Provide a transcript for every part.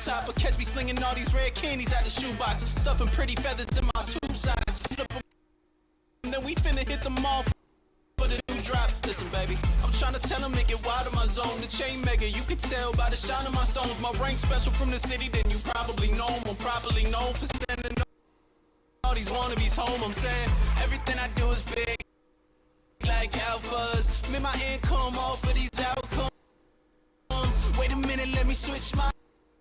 top, but catch me slinging all these red candies out the shoebox, stuffing pretty feathers in my tube sides. Flip 'em, and then we finna hit the mall for the new drop. Listen, baby, I'm tryna tell him make it wild in my zone. The chain mega, you can tell by the shine of my stones. My rank special from the city, then you probably know him. I'm probably known for sending all these wannabes home. I'm saying everything I do is big, like alphas. Make my income off of these outcomes. Wait a minute, let me switch my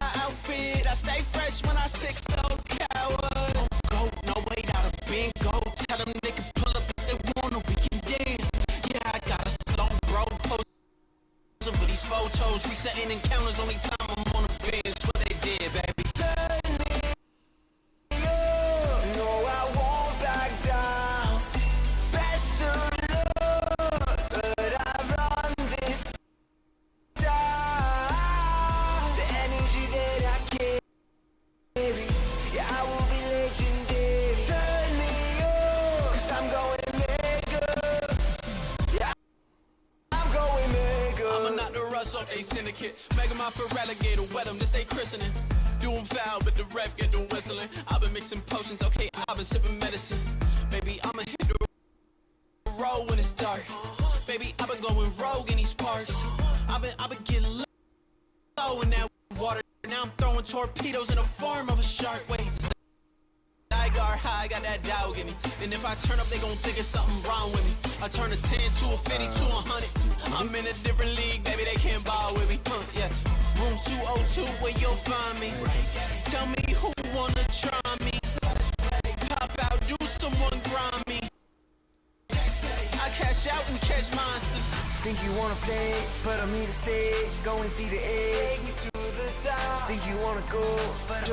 outfit. I say fresh when I sick, so cowards. Go, no wait, out of bingo. Tell them they can pull up if they wanna, we can dance. Yeah, I got a slow bro posing for these photos, resetting encounters. Only time I'm on the bench, what they did, baby. A syndicate, mega my for relegator, wet them, this they christening. Do them foul, but the ref get the whistling. I've been mixing potions, okay, I've been sipping medicine. Baby, I'ma hit the road when it's dark. Baby, I've been going rogue in these parks. I've been getting low in that water. Now I'm throwing torpedoes in the form of a shark. Wait, I got high, got that dog in me. And if I turn up, they gon' think it's something wrong with me. I turn a 10 to a 50 to 100. I'm in a different league, baby, they can't ball with me. Yeah. Room 202, where you'll find me. Tell me who wanna try me. Pop out, do someone grind me. I cash out and catch monsters. Think you wanna play, but I'm here to stay. Go and see the egg, me to the top. Think you wanna go, but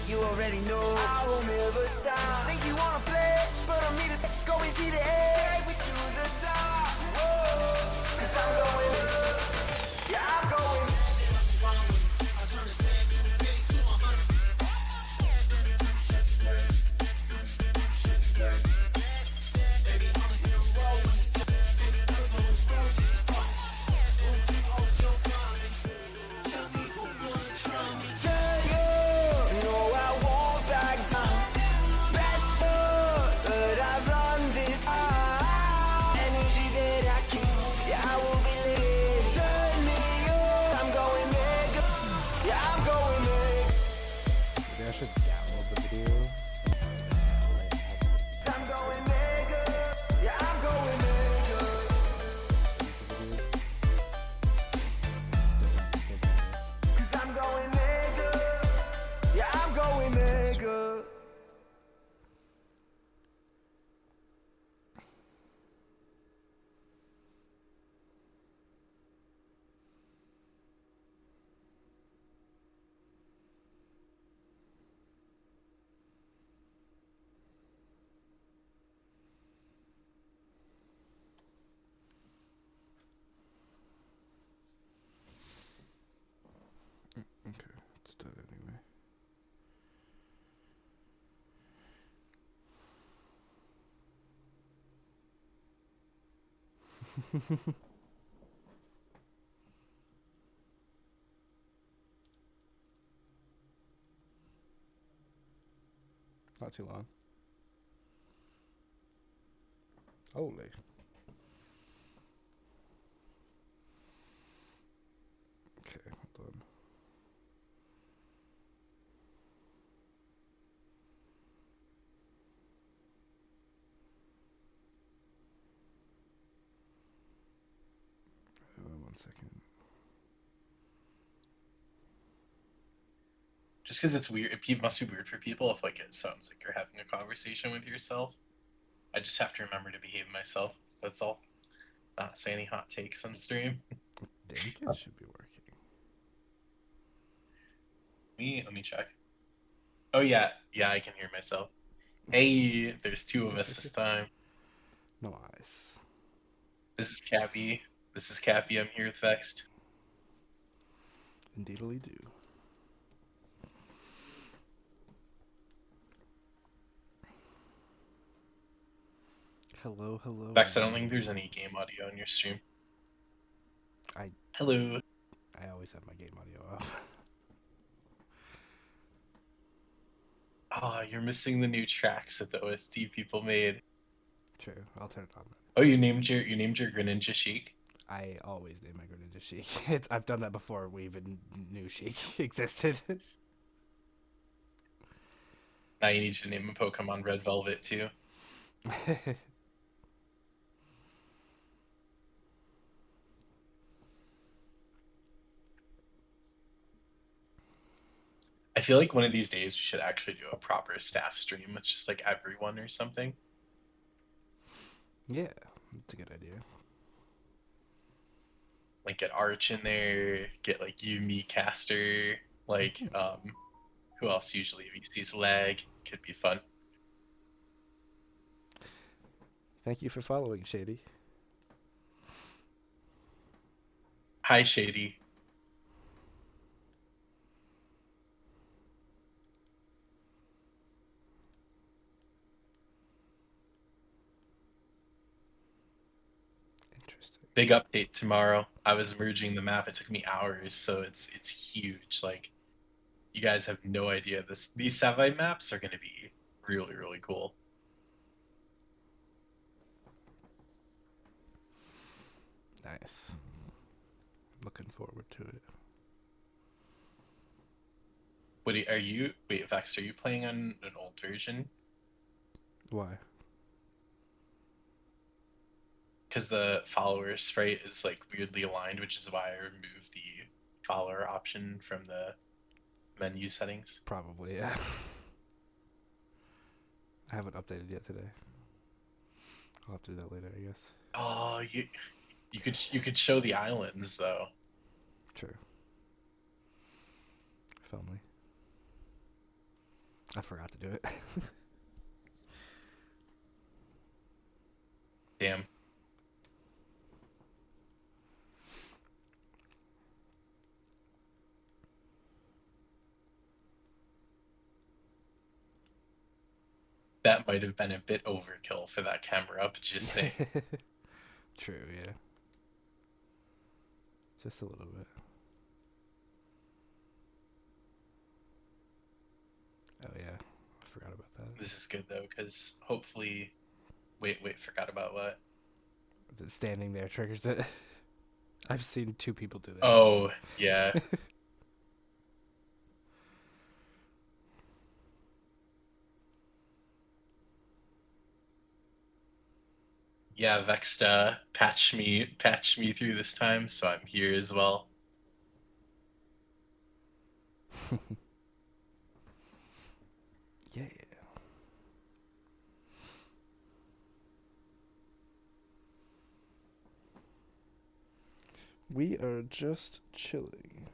you already know I will never stop. Think you wanna play, but I'm here to stay. Go and see the egg, me to the top. Whoa, 'cause I'm going up. Yeah, I'm going. Okay, let's do it anyway. Not too long. Holy. Okay, hold on. One second. Just because it's weird, it must be weird for people if like it sounds like you're having a conversation with yourself. I just have to remember to behave myself. That's all. Not say any hot takes on stream. I think it should be working. Let me check. Oh yeah, I can hear myself. Hey, there's two of us this time. Nice. This is Cappy. I'm here with Vexed. Indeedly do. Hello. Vex, I don't think there's any game audio on your stream. Hello. I always have my game audio off. Oh, you're missing the new tracks that the OST people made. True. I'll turn it on. Oh, you named your Greninja Sheik? I always name my Greninja Sheik. I've done that before we even knew Sheik existed. Now you need to name a Pokemon Red Velvet too. I feel like one of these days we should actually do a proper staff stream with just like everyone or something. Yeah, that's a good idea. Like get Arch in there, get like you, me, Caster, like who else usually VC's leg. Could be fun. Thank you for following, Shady. Hi Shady. Interesting. Big update tomorrow. I was merging the map. It took me hours, so it's huge. Like you guys have no idea. These Savite maps are gonna be really, really cool. Nice. Looking forward to it. Are you wait, Vex, are you playing on an old version? Why? Because the follower sprite is like weirdly aligned, which is why I removed the follower option from the menu settings. Probably, yeah. I haven't updated yet today. I'll have to do that later, I guess. Oh, you could show the islands though. True. If only. I forgot to do it. Damn. That might have been a bit overkill for that camera up, just saying. True, yeah. Just a little bit. Oh yeah, I forgot about that. This is good though, because hopefully wait, forgot about what? Standing there triggers it. I've seen 2 people do that. Oh, yeah. Yeah, Vexta patch me through this time, so I'm here as well. Yeah. We are just chilling.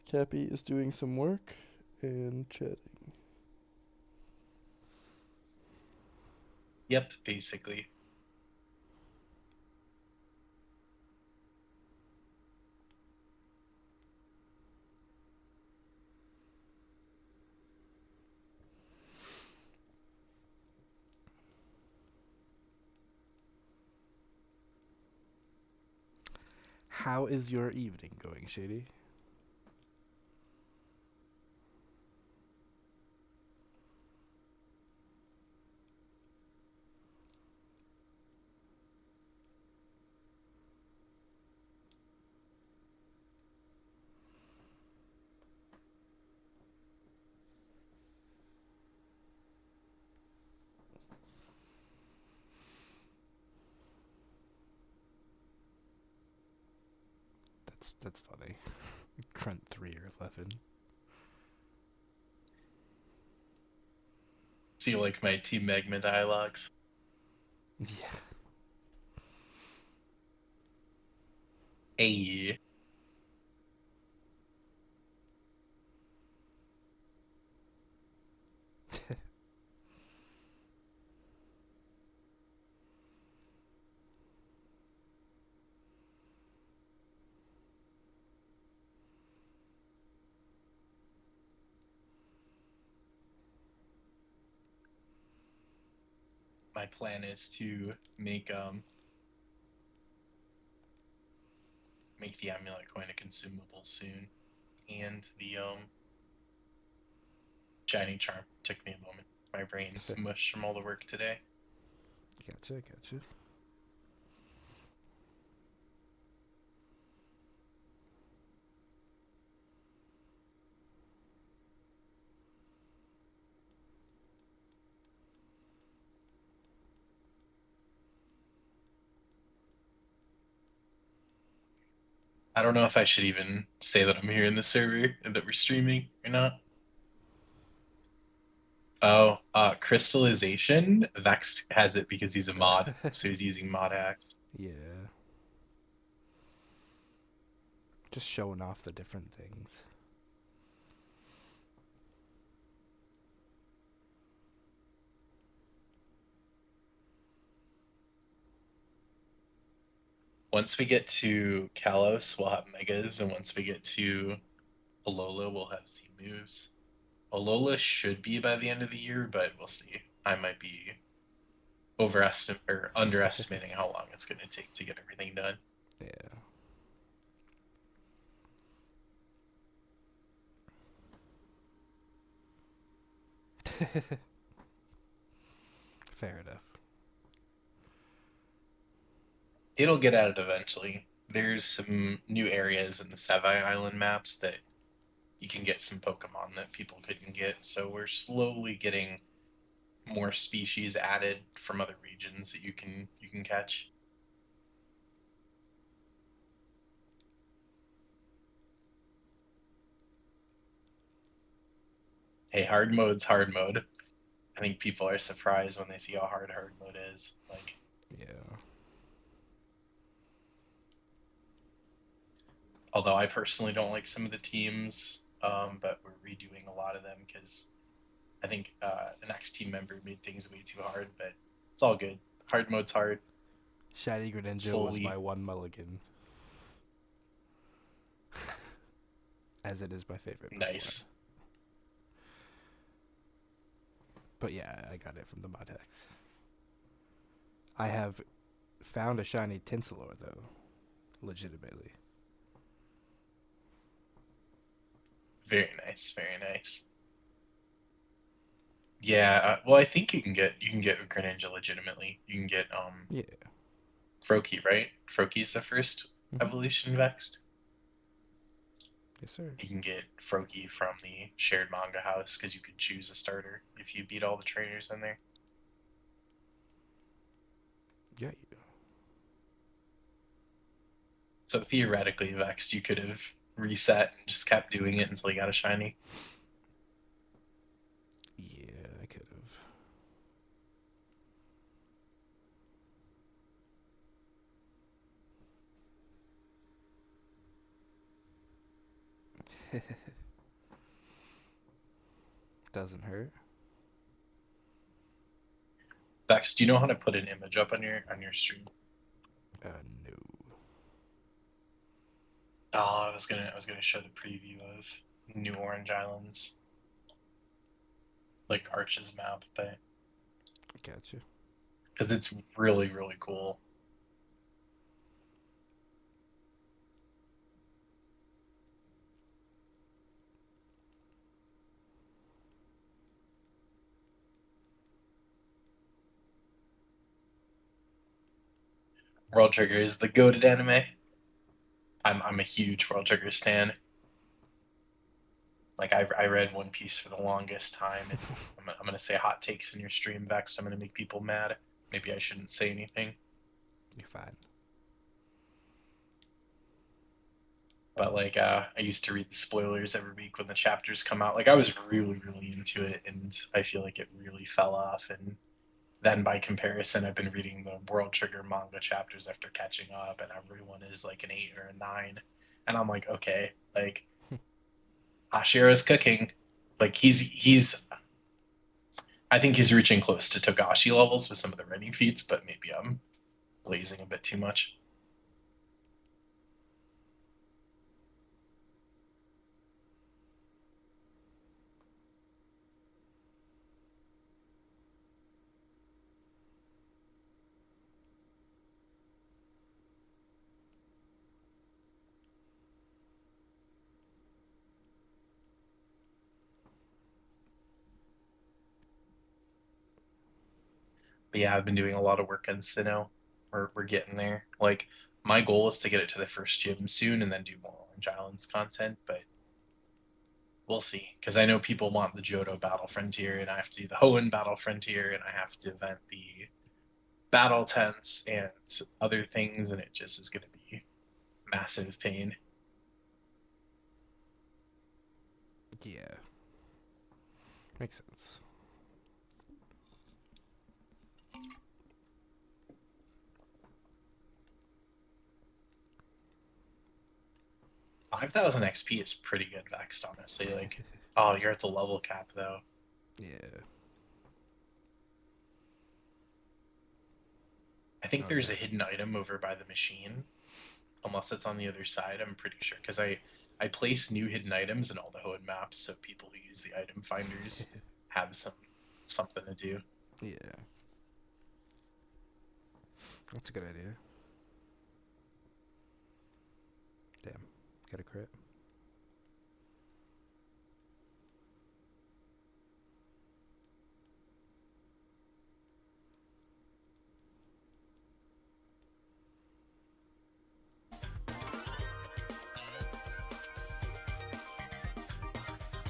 Cappy is doing some work and chatting. Yep, basically. How is your evening going, Shady? That's funny. Grunt 3 or 11. See, like my Team Magma dialogues. Yeah. Hey. My plan is to make the amulet coin a consumable soon, and the Shiny charm. Took me a moment. My brain's mush from all the work today. Gotcha. I don't know if I should even say that I'm here in the server and that we're streaming or not. Oh, crystallization. Vex has it because he's a mod, so he's using mod hacks. Yeah. Just showing off the different things. Once we get to Kalos, we'll have megas, and once we get to Alola, we'll have Z moves. Alola should be by the end of the year, but we'll see. I might be underestimating how long it's going to take to get everything done. Yeah. Fair enough. It'll get at it eventually. There's some new areas in the Savai Island maps that you can get some Pokemon that people couldn't get, so we're slowly getting more species added from other regions that you can catch. Hey, hard mode's hard mode. I think people are surprised when they see how hard mode is. Like, Yeah. although I personally don't like some of the teams, but we're redoing a lot of them because I think an ex-team member made things way too hard, but it's all good. Hard mode's hard. Shiny Greninja was Slowly. my one mulligan. As it is my favorite Pokemon. Nice. But yeah, I got it from the mod hacks. I have found a shiny Tinselor, though. Legitimately. Very nice. Very nice. Yeah, well, I think you can get Greninja legitimately. You can get Yeah. Froakie, right? Froakie's the first evolution vexed. Yes, sir. You can get Froakie from the shared manga house because you could choose a starter if you beat all the trainers in there. Yeah. So theoretically, vexed, you could have reset and just kept doing it until you got a shiny. Yeah, I could have. Doesn't hurt. Vex, do you know how to put an image up on your stream? No. Oh, I was gonna show the preview of New Orange Islands, like Arch's map, but Gotcha. because it's really really cool. World Trigger is the goated anime. I'm a huge World Trigger stan. Like I read One Piece for the longest time, and I'm gonna say hot takes in your stream, Vex. I'm gonna make people mad. Maybe I shouldn't say anything. You're fine. But like I used to read the spoilers every week when the chapters come out. Like I was really really into it, and I feel like it really fell off. And then by comparison, I've been reading the World Trigger manga chapters after catching up, and everyone is like an 8 or a 9, and I'm like, okay, like Hashira's cooking. Like he's I think he's reaching close to Togashi levels with some of the writing feats, but maybe I'm blazing a bit too much. But yeah, I've been doing a lot of work on Sinnoh. We're getting there. Like my goal is to get it to the first gym soon and then do more Orange Islands content, but we'll see. Because I know people want the Johto Battle Frontier, and I have to do the Hoenn Battle Frontier, and I have to event the battle tents and other things, and it just is going to be massive pain. Yeah. Makes sense. Five thousand XP is pretty good, Vexed, honestly. Like, oh, you're at the level cap though. Yeah. I think Oh, there's yeah. a hidden item over by the machine, unless it's on the other side. I'm pretty sure because I place new hidden items in all the Hoenn maps, so people who use the item finders have something to do. Yeah. That's a good idea. Damn. Got a crit.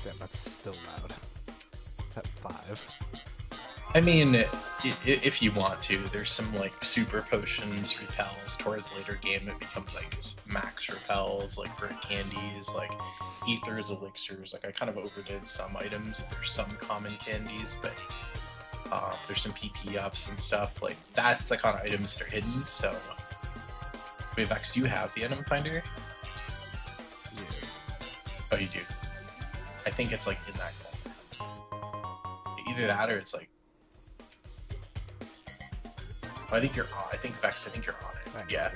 Damn, that's still loud. At 5. I mean, if you want to, there's some like super potions, repels. Towards later game, it becomes like max repels, like for candies, like ethers, elixirs. Like I kind of overdid some items. There's some common candies, but there's some PP ups and stuff. Like that's the kind of items that are hidden. So, wait, Vex, do you have the item finder? Yeah. Oh, you do. I think it's like in that corner. Either that or it's like. I think you're on. I think Vex. I think you're on it. Yeah.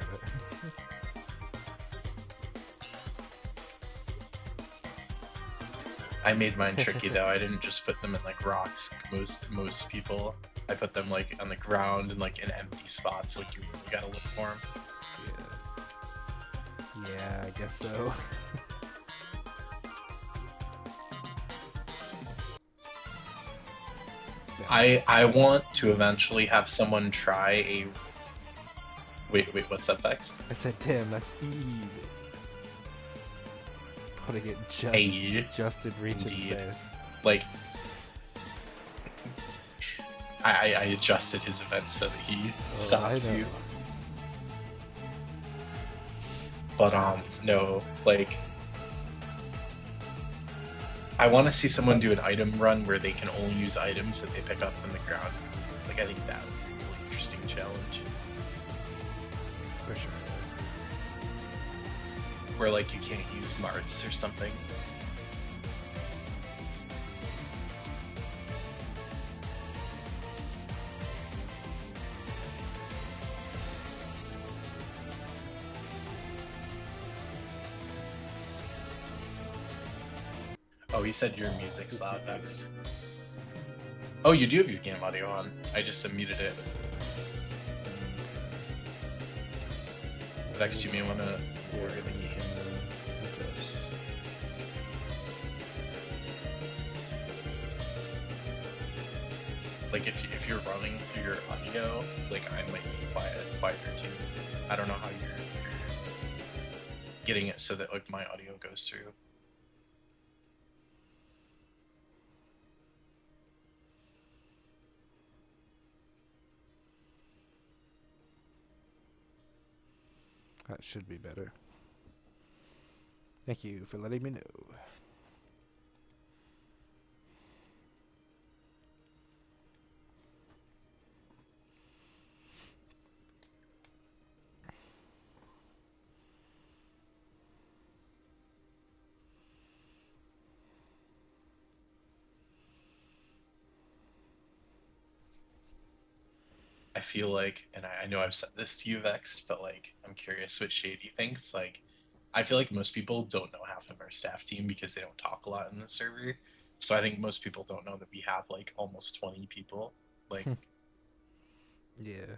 I made mine tricky though. I didn't just put them in like rocks. Like most people, I put them like on the ground and like in empty spots. Like you really gotta look for them. Yeah. Yeah, I guess so. I want to eventually have someone try a. Wait, what's up, Vex? I said, damn, that's Eve. Putting it just in reach of the stairs. Like, I adjusted his event so that he stops you. But no, like, I want to see someone do an item run where they can only use items that they pick up from the ground. Like, I think that would be a really interesting challenge. For sure. Where, like, you can't use marts or something. Oh, he said your music's loud, Vex. Oh, you do have your game audio on. I just unmuted it. Vex, you may want to order the game. Like, if you're running through your audio, like, I might be quieter too. I don't know how you're getting it so that, like, my audio goes through. That should be better. Thank you for letting me know. I feel like, and I know I've said this to you, Vex, but like, I'm curious what Shady thinks. Like, I feel like most people don't know half of our staff team because they don't talk a lot in the server. So I think most people don't know that we have like almost 20 people. Like, Yeah.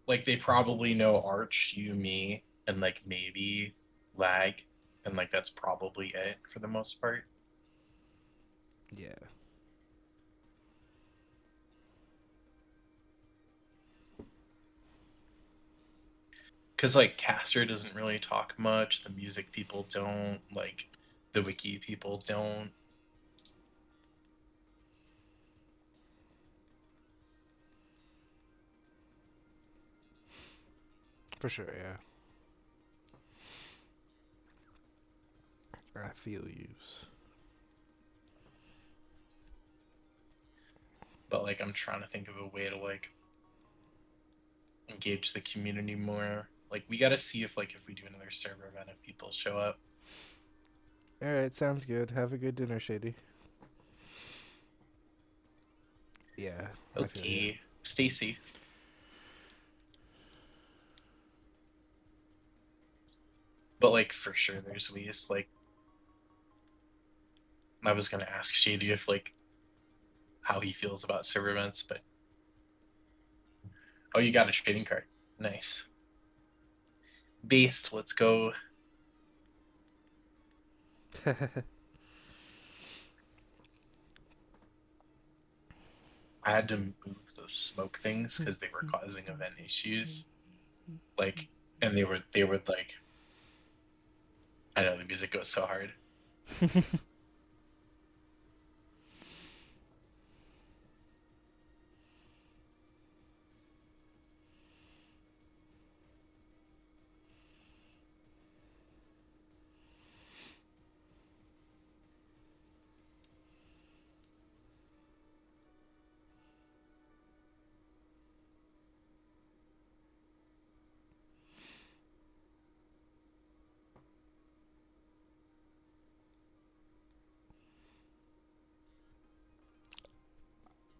like they probably know Arch, you, me, and like maybe Lag, and like that's probably it for the most part. Yeah. because like Caster doesn't really talk much. The music people don't, like the wiki people don't. For sure, yeah. I feel yous. But like I'm trying to think of a way to like engage the community more. Like we got to see if we do another server event, if people show up. Alright, sounds good. Have a good dinner, Shady. Yeah, I feel you. Okay, stay safe. But like for sure, there's ways. Like I was gonna ask Shady if like how he feels about server events, but oh, you got a trading card. Nice. Based. Let's go. I had to move those smoke things because they were causing event issues. Like, and they would like. I know the music goes so hard.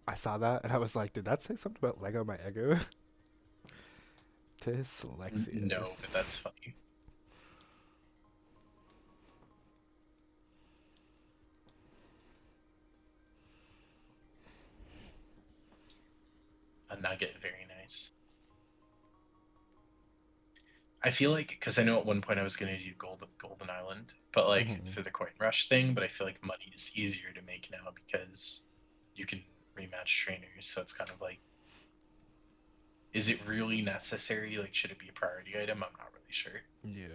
I saw that and I was like, did that say something about Lego my ego? Dyslexia. No, but that's funny. A nugget, very nice. I feel like because I know at one point I was going to do Golden Island, but like Mm-hmm. for the coin rush thing. But I feel like money is easier to make now because you can rematch trainers. So it's kind of like, is it really necessary? Like, should it be a priority item? I'm not really sure. Yeah.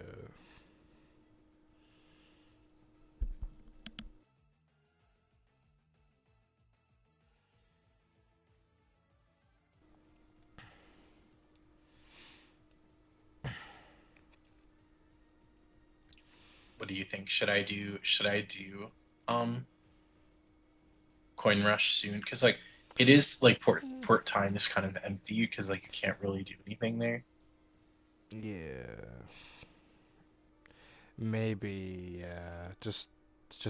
What do you think? Should I do um coin rush soon? Because like it is like port time is kind of empty because like you can't really do anything there. Yeah. Maybe, yeah. Just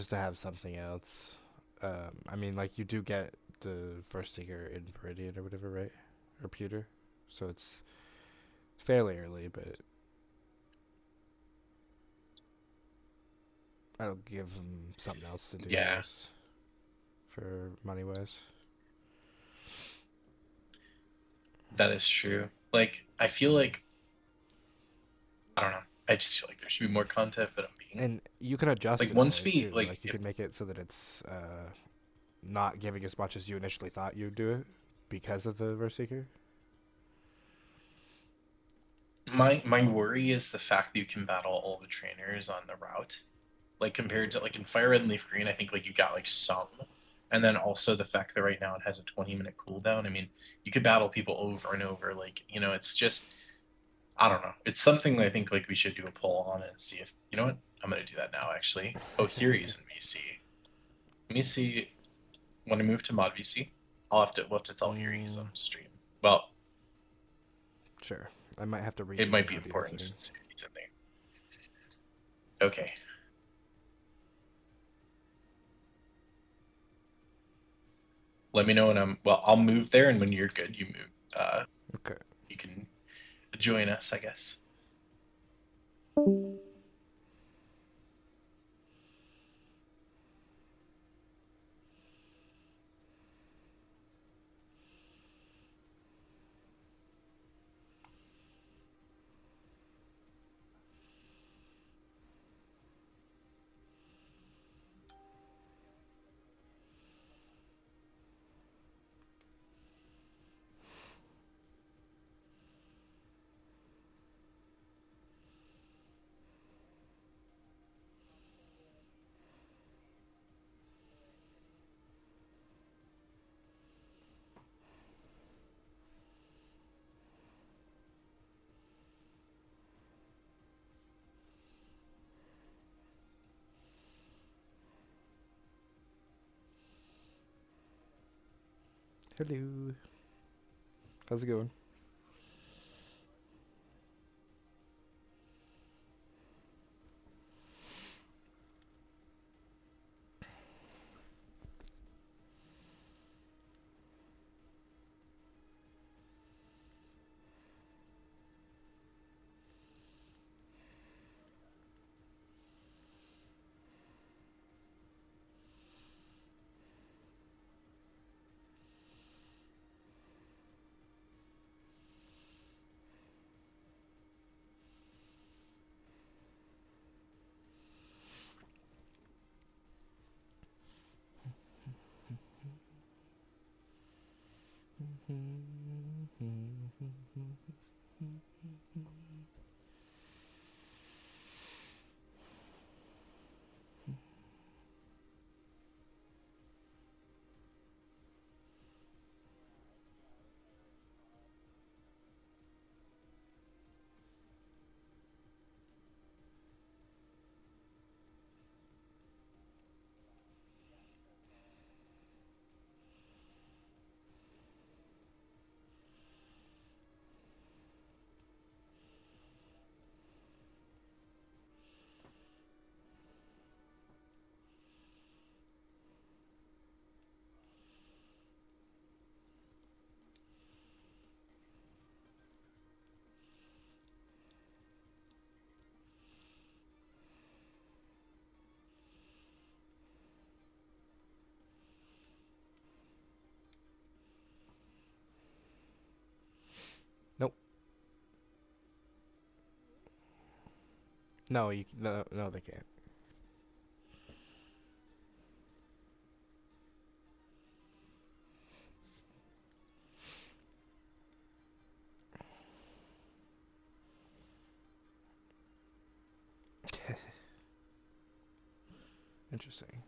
to have something else. I mean, like, you do get the first sticker in Viridian or whatever, right? Or Pewter. So it's fairly early, but I'll give them something else to do, I Yeah, guess, for money-wise. that is true. Like I feel like I don't know. I just feel like there should be more content, but I'm being And you can adjust like it once always, we too. like Like, you if can make it so that it's not giving as much as you initially thought you'd do it because of the Verseeker. my worry is the fact that you can battle all the trainers on the route. Like compared to like in Fire Red and Leaf Green, I think like you got like some. And then also the fact that right now it has a 20-minute cooldown. I mean, you could battle people over and over. Like, you know, it's just I don't know. It's something I think like we should do a poll on it and see if you know what? I'm gonna do that now actually. Oh, here he's in VC. Let me see when I move to mod VC. We'll have to tell here he's on stream. Well, Sure. I might have to it redo might the be audio important thing. since he's in there. Okay. Let me know when I'm well, I'll move there and when you're good, you move Okay. you can join us, I guess. Hello. How's it going? Nope. No, no, they can't. Interesting.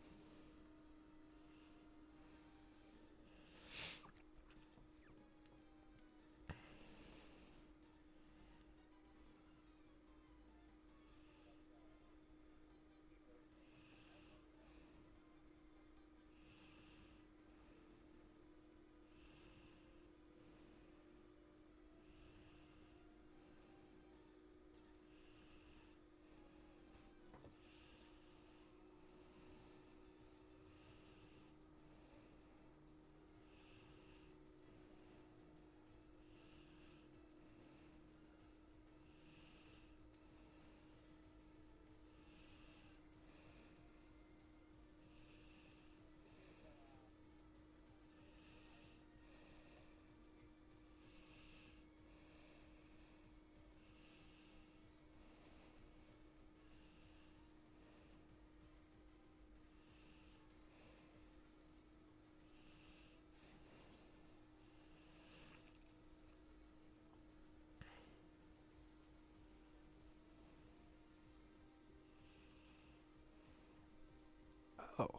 Oh.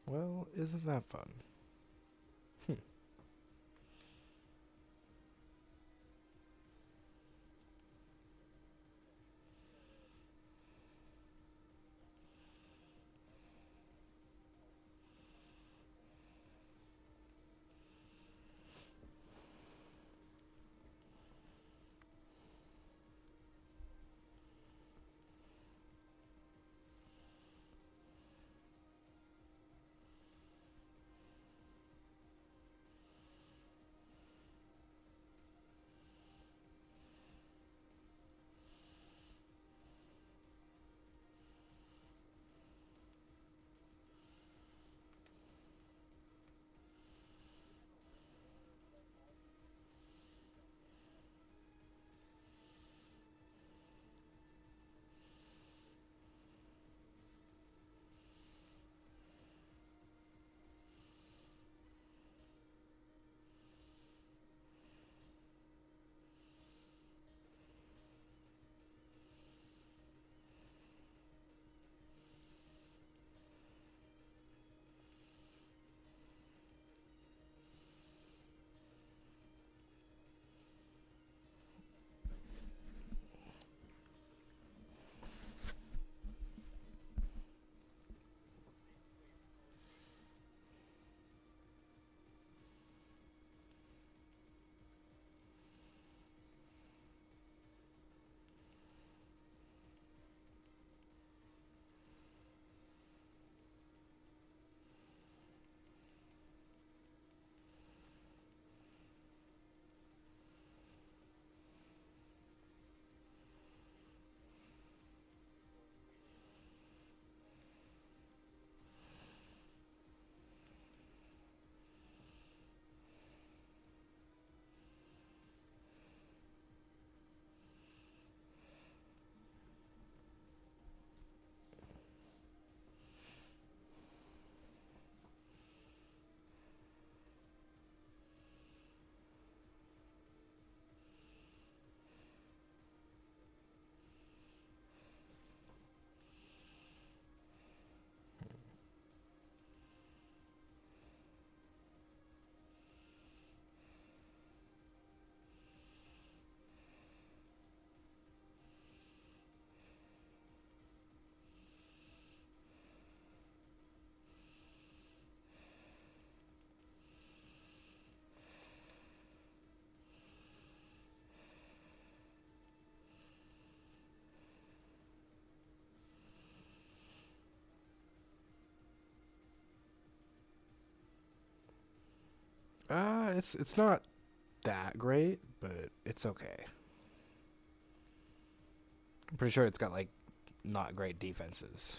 Well, isn't that fun? Hmm. It's not that great, but it's okay. I'm pretty sure it's got like not great defenses.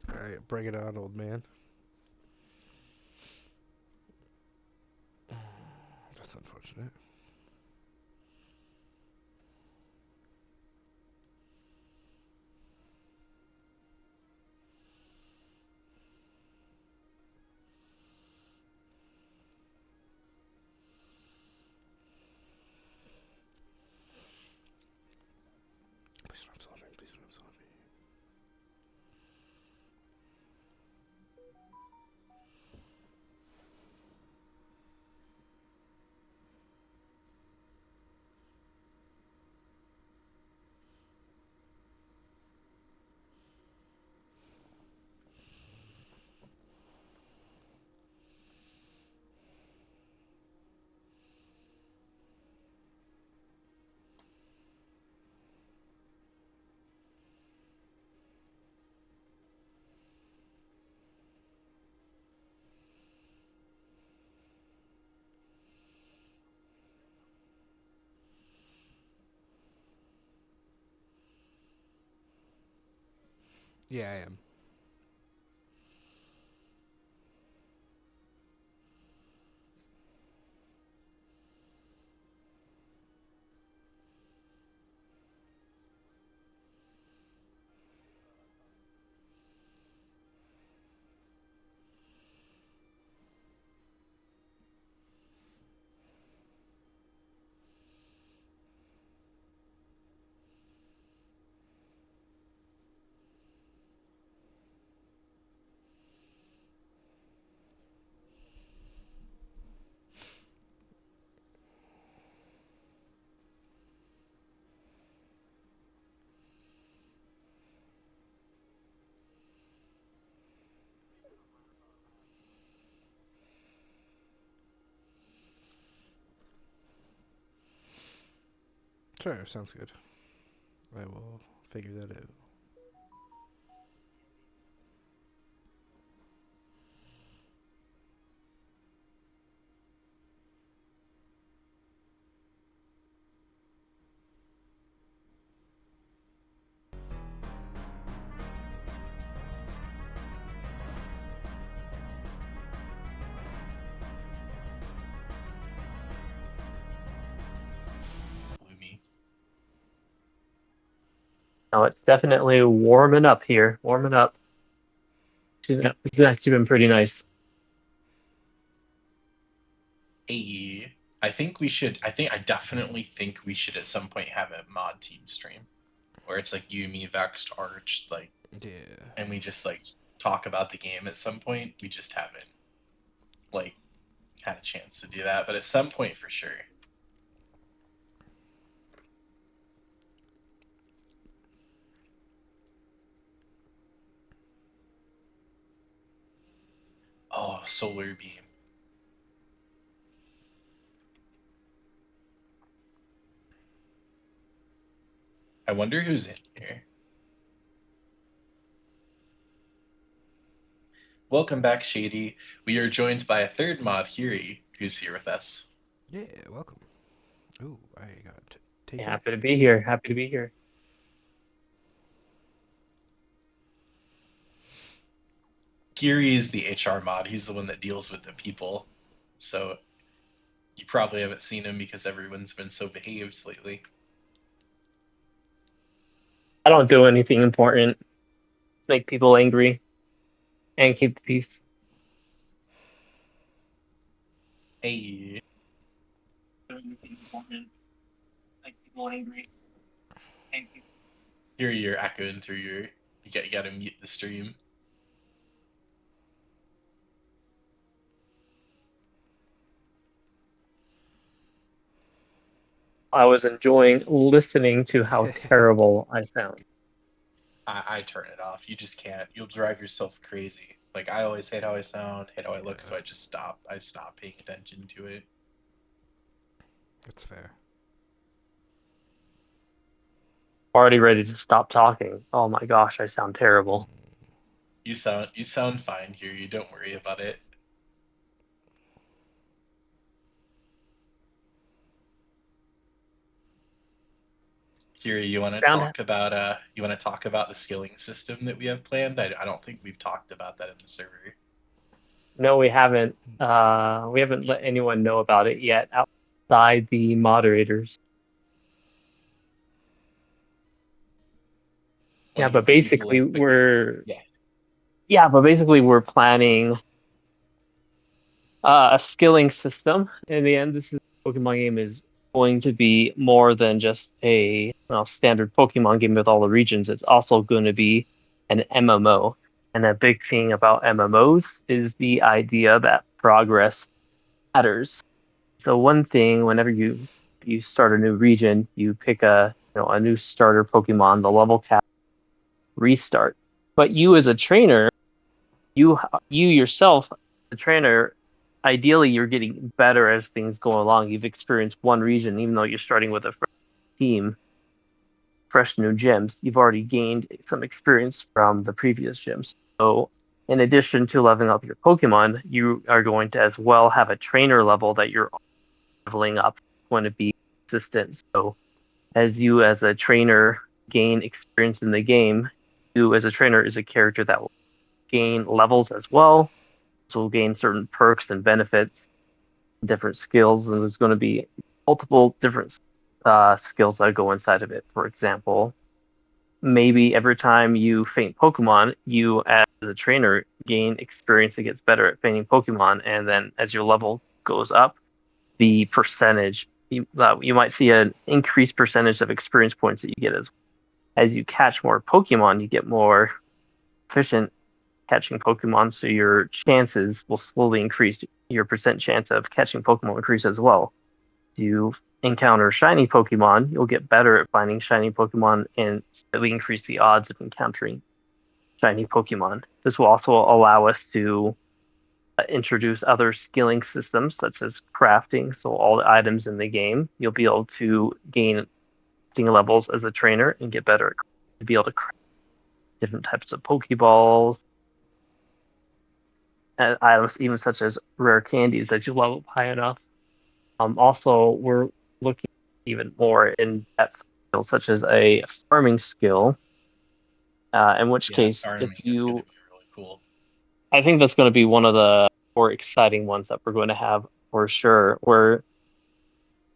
Alright, bring it on, old man. That's unfortunate. Please don't absolve me. Please don't absolve me. Yeah, I am. Sure, sounds good. I will figure that out. Gloomy. No, it's definitely warming up here. Warming up. It's actually been pretty nice. Hey, I definitely think we should at some point have a mod team stream where it's like you, me, Vexed, Arch, like, Yeah. and we just like talk about the game at some point. We just haven't like had a chance to do that, but at some point for sure. Oh, Solar Beam. I wonder who's in here. Welcome back, Shady. We are joined by a third mod, Hiri, who's here with us. Yeah, welcome. Ooh, I got taken. Happy to be here. Happy to be here. Hiri is the HR mod. He's the one that deals with the people. So you probably haven't seen him because everyone's been so behaved lately. I don't do anything important. Make people angry and keep the peace. Hey, Anything important. Make people angry and keep. Hiri, you're echoing through your. You gotta mute the stream. I was enjoying listening to how terrible I sound. I turn it off. You just can't. You'll drive yourself crazy. Like I always hate how I sound, hate how I look, so I just stop. I stop paying attention to it. That's fair. already ready to stop talking. Oh my gosh, I sound terrible. You sound fine here. You don't worry about it. Kiri, you want to Sound talk about the skilling system that we have planned? I don't think we've talked about that in the server. No, we haven't. We haven't let anyone know about it yet outside the moderators. Want Yeah, to but give people basically a quick yeah. we're planning a skilling system. In the end, this Pokemon game is going to be more than just a standard Pokemon game with all the regions. It's also going to be an MMO. And a big thing about MMOs is the idea that progress matters. So one thing, whenever you start a new region, you pick a new starter Pokemon, the level cap, restart. But you as a trainer, you yourself, the trainer, ideally you're getting better as things go along. You've experienced one region, even though you're starting with a fresh team, fresh new gyms. You've already gained some experience from the previous gyms. So in addition to leveling up your Pokemon, you are going to as well have a trainer level that you're leveling up, going to be consistent. So as you as a trainer gain experience in the game, you as a trainer is a character that will gain levels as well. So will gain certain perks and benefits, different skills, and there's going to be multiple different skills that go inside of it. For example, maybe every time you faint Pokemon, you as a trainer gain experience that gets better at fainting Pokemon, and then as your level goes up, the percentage you might see an increased percentage of experience points that you get as you catch more Pokemon, you get more efficient catching Pokemon, so your chances will slowly increase. Your percent chance of catching Pokemon will increase as well. If you encounter shiny Pokemon, you'll get better at finding shiny Pokemon and slightly increase the odds of encountering shiny Pokemon. This will also allow us to introduce other skilling systems such as crafting. So all the items in the game, you'll be able to gain levels as a trainer and get better to be able to craft different types of Pokeballs, items even such as rare candies that you level up high enough. Also, we're looking even more in depth skills such as a farming skill. In which Yeah, case, if farming is going to you, be really cool. I think that's going to be one of the more exciting ones that we're going to have for sure. Where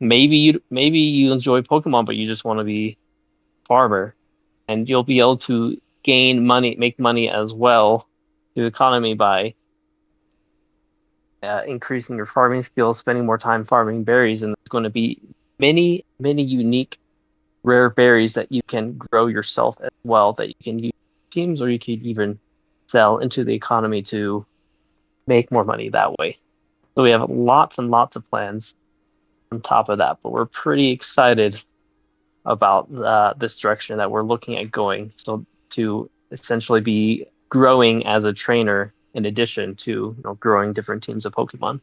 maybe you enjoy Pokemon, but you just want to be farmer, and you'll be able to gain money, make money as well through the economy by increasing your farming skills, spending more time farming berries, and there's going to be many unique rare berries that you can grow yourself as well that you can use teams or you could even sell into the economy to make more money that way. So we have lots and lots of plans on top of that, but we're pretty excited about this direction that we're looking at going. So to essentially be growing as a trainer in addition to growing different teams of Pokemon.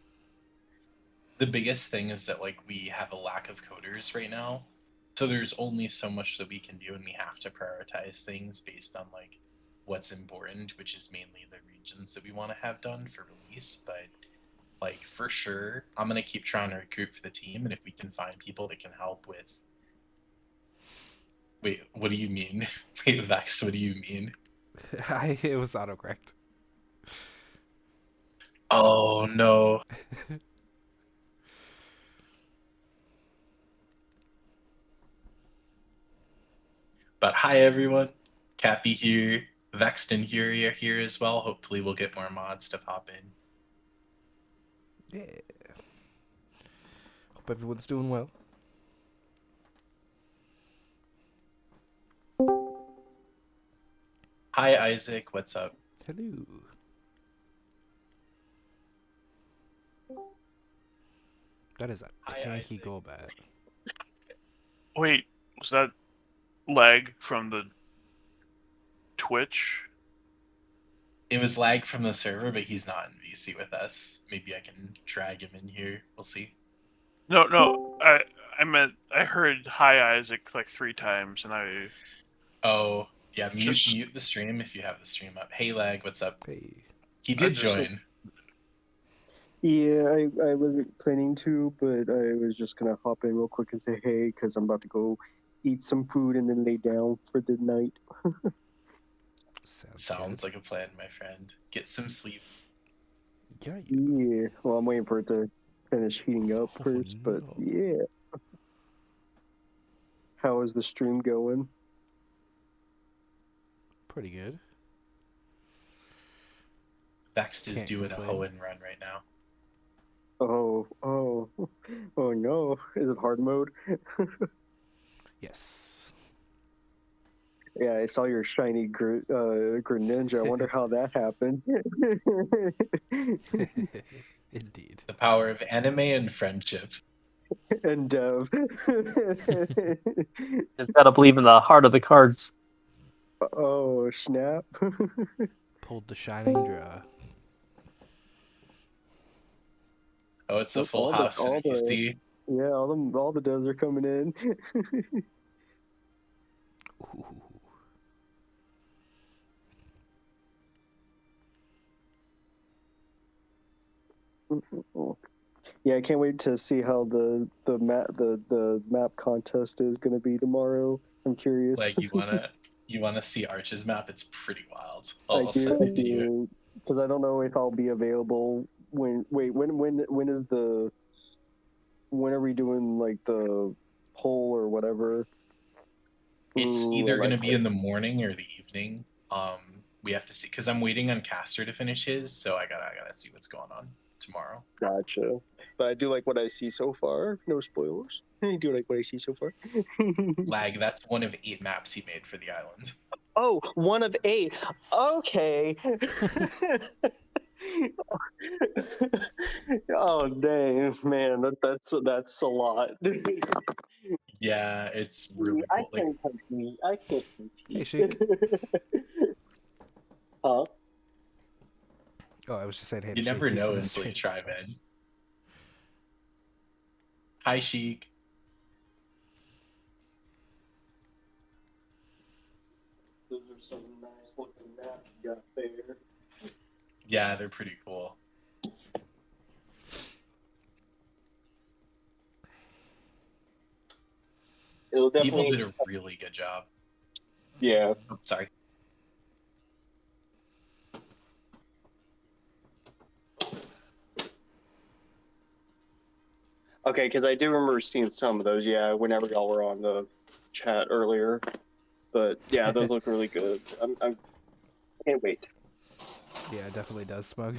The biggest thing is that like we have a lack of coders right now. So there's only so much that we can do and we have to prioritize things based on like what's important, which is mainly the regions that we want to have done for release, but like for sure, I'm going to keep trying to recruit for the team and if we can find people that can help with Wait, what do you mean? Wait, Vex, what do you mean? It was autocorrect. Oh no. But hi everyone. Cappy here. Vexed and Fury are here as well. Hopefully we'll get more mods to pop in. Yeah. Hope everyone's doing well. Hi Isaac, what's up? Hello. That is a Hi, tanky Isaac. Golbat. Wait, was that lag from the Twitch? It was lag from the server, but he's not in VC with us. Maybe I can drag him in here. We'll see. No, I heard "Hi Isaac" like 3 times, and I Oh, yeah, just mute the stream if you have the stream up. Hey, Lag, what's up? Hey. He I did just join. Yeah, I wasn't planning to, but I was just gonna hop in real quick and say hey, because I'm about to go eat some food and then lay down for the night. Sounds like a plan, my friend. Get some sleep. Yeah. Yeah, well, I'm waiting for it to finish heating up Oh, first, but no. yeah. How is the stream going? Pretty good. Vext is Can't doing a complain. Hoenn run right now. Oh, oh no! Is it hard mode? Yes. Yeah, I saw your shiny Greninja. I wonder how that happened. Indeed. The power of anime and friendship. And Dev. Just gotta believe in the heart of the cards. Oh, snap. Pulled the shining draw. Oh, it's a Look, full house in AC. yeah, all the devs are coming in. Yeah, I can't wait to see how the map contest is gonna be tomorrow. I'm curious. Like you wanna see Arch's map? It's pretty wild. I'll I send it to you. do, because I don't know if I'll be available when are we doing like the poll or whatever? It's Ooh, either I gonna like be in the morning or the evening. We have to see because I'm waiting on Caster to finish his, so I gotta see what's going on tomorrow. Gotcha. But I do like what I see so far. No spoilers. I do like what I see so far. Lag, that's one of 8 maps he made for the island. Oh, 1 of 8. Okay. Oh dang, man, that's a lot. Yeah, it's really I cool. Like can't compete. I can't Hey, compete. Sheik. Huh? Oh, I was just saying hey to you Sheik. never He's know in the until you stream. try, man. Hi, Sheik. Those are some nice looking maps you got there. Yeah, they're pretty cool. It'll People definitely. did a really good job. Yeah. Oh, sorry. Okay, because I do remember seeing some of those. Yeah, whenever y'all were on the chat earlier. But yeah, those look really good. I can't wait. Yeah, it definitely does, Smug.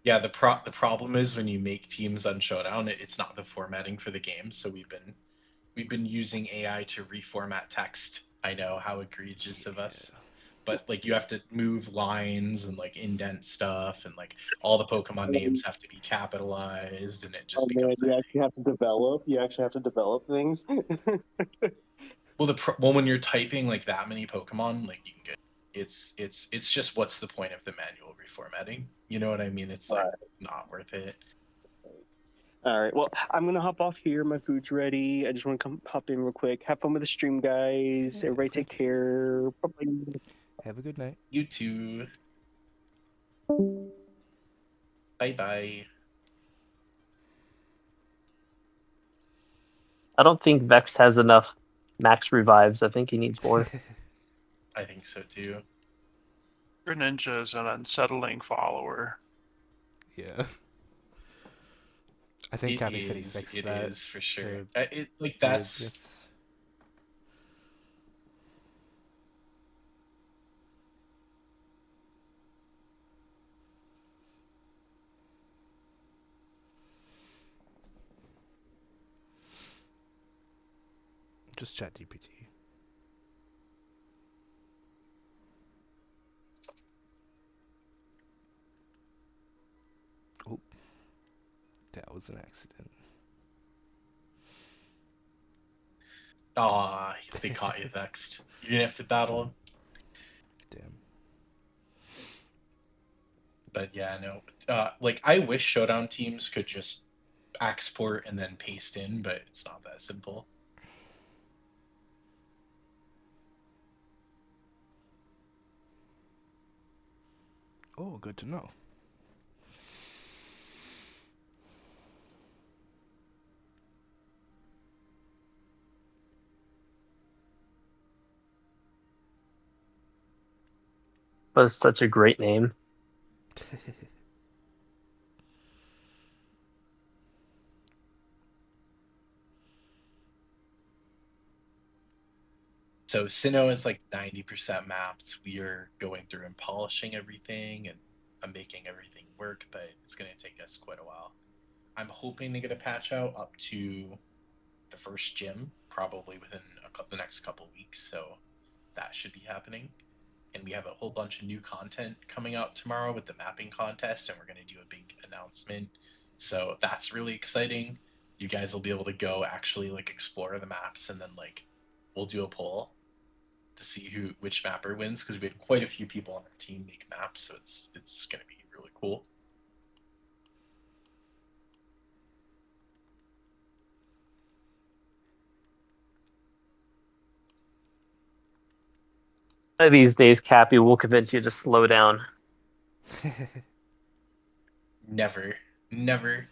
Yeah, the problem is when you make teams on Showdown, it's not the formatting for the game. So we've been using AI to reformat text. I know how egregious of us, but like you have to move lines and like indent stuff, and like all the Pokemon names have to be capitalized, and it just Oh man, becomes. you actually have to develop. You actually have to develop things. Well, when you're typing like that many Pokemon, like you can get it's just what's the point of the manual reformatting? You know what I mean? It's like not worth it. All right. Well, I'm gonna hop off here. My food's ready. I just want to come hop in real quick. Have fun with the stream, guys. Yeah, Everybody, take thank you. care. Bye-bye. Have a good night. You too. Bye bye. I don't think Vex has enough max revives. I think he needs more. I think so too. Greninja is an unsettling follower. Yeah. I think Cappy said he fixed It that. is for sure. the It like that's weirdness. Just chat GPT. Oh, that was an accident. aw, they caught you vexed. You're gonna have to battle him. Damn. But yeah, no. Like I wish Showdown teams could just export and then paste in, but it's not that simple. Oh, good to know. But it's such a great name. So Sinnoh is like 90% mapped. We are going through and polishing everything, and I'm making everything work, but it's going to take us quite a while. I'm hoping to get a patch out up to the first gym, probably within the next couple weeks. So that should be happening. And we have a whole bunch of new content coming out tomorrow with the mapping contest, and we're going to do a big announcement. So that's really exciting. You guys will be able to go actually like explore the maps, and then like we'll do a poll to see which mapper wins, because we had quite a few people on our team make maps, so it's going to be really cool. One of these days, Cappy will convince you to slow down. Never, never.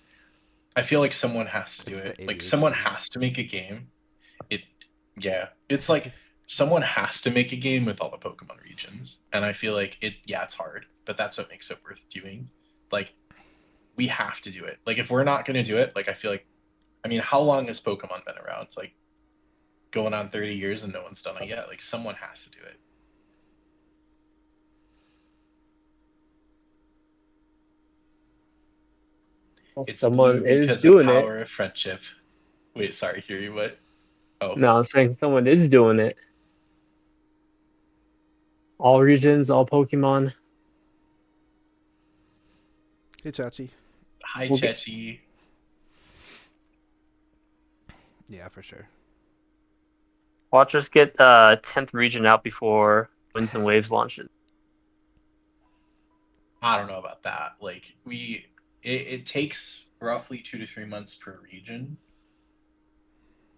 I feel like someone has to do It's the it. Like someone ADHD. has to make a game. Yeah, it's like someone has to make a game with all the Pokemon regions, and I feel like it. Yeah, it's hard, but that's what makes it worth doing. Like we have to do it. Like if we're not gonna do it, like I feel like, I mean, how long has Pokemon been around? It's like going on 30 years and no one's done it yet. Like someone has to do it. Well, It's someone blue is because of doing it. power of friendship. Wait, sorry, hear you what? Oh, No, I'm saying someone is doing it. All regions, all Pokemon. Hey, Chachi. hi We'll get Chechi. Yeah, for sure. watch us get 10th region out before Winds and Waves launches. I don't know about that. Like it takes roughly 2 to 3 months per region.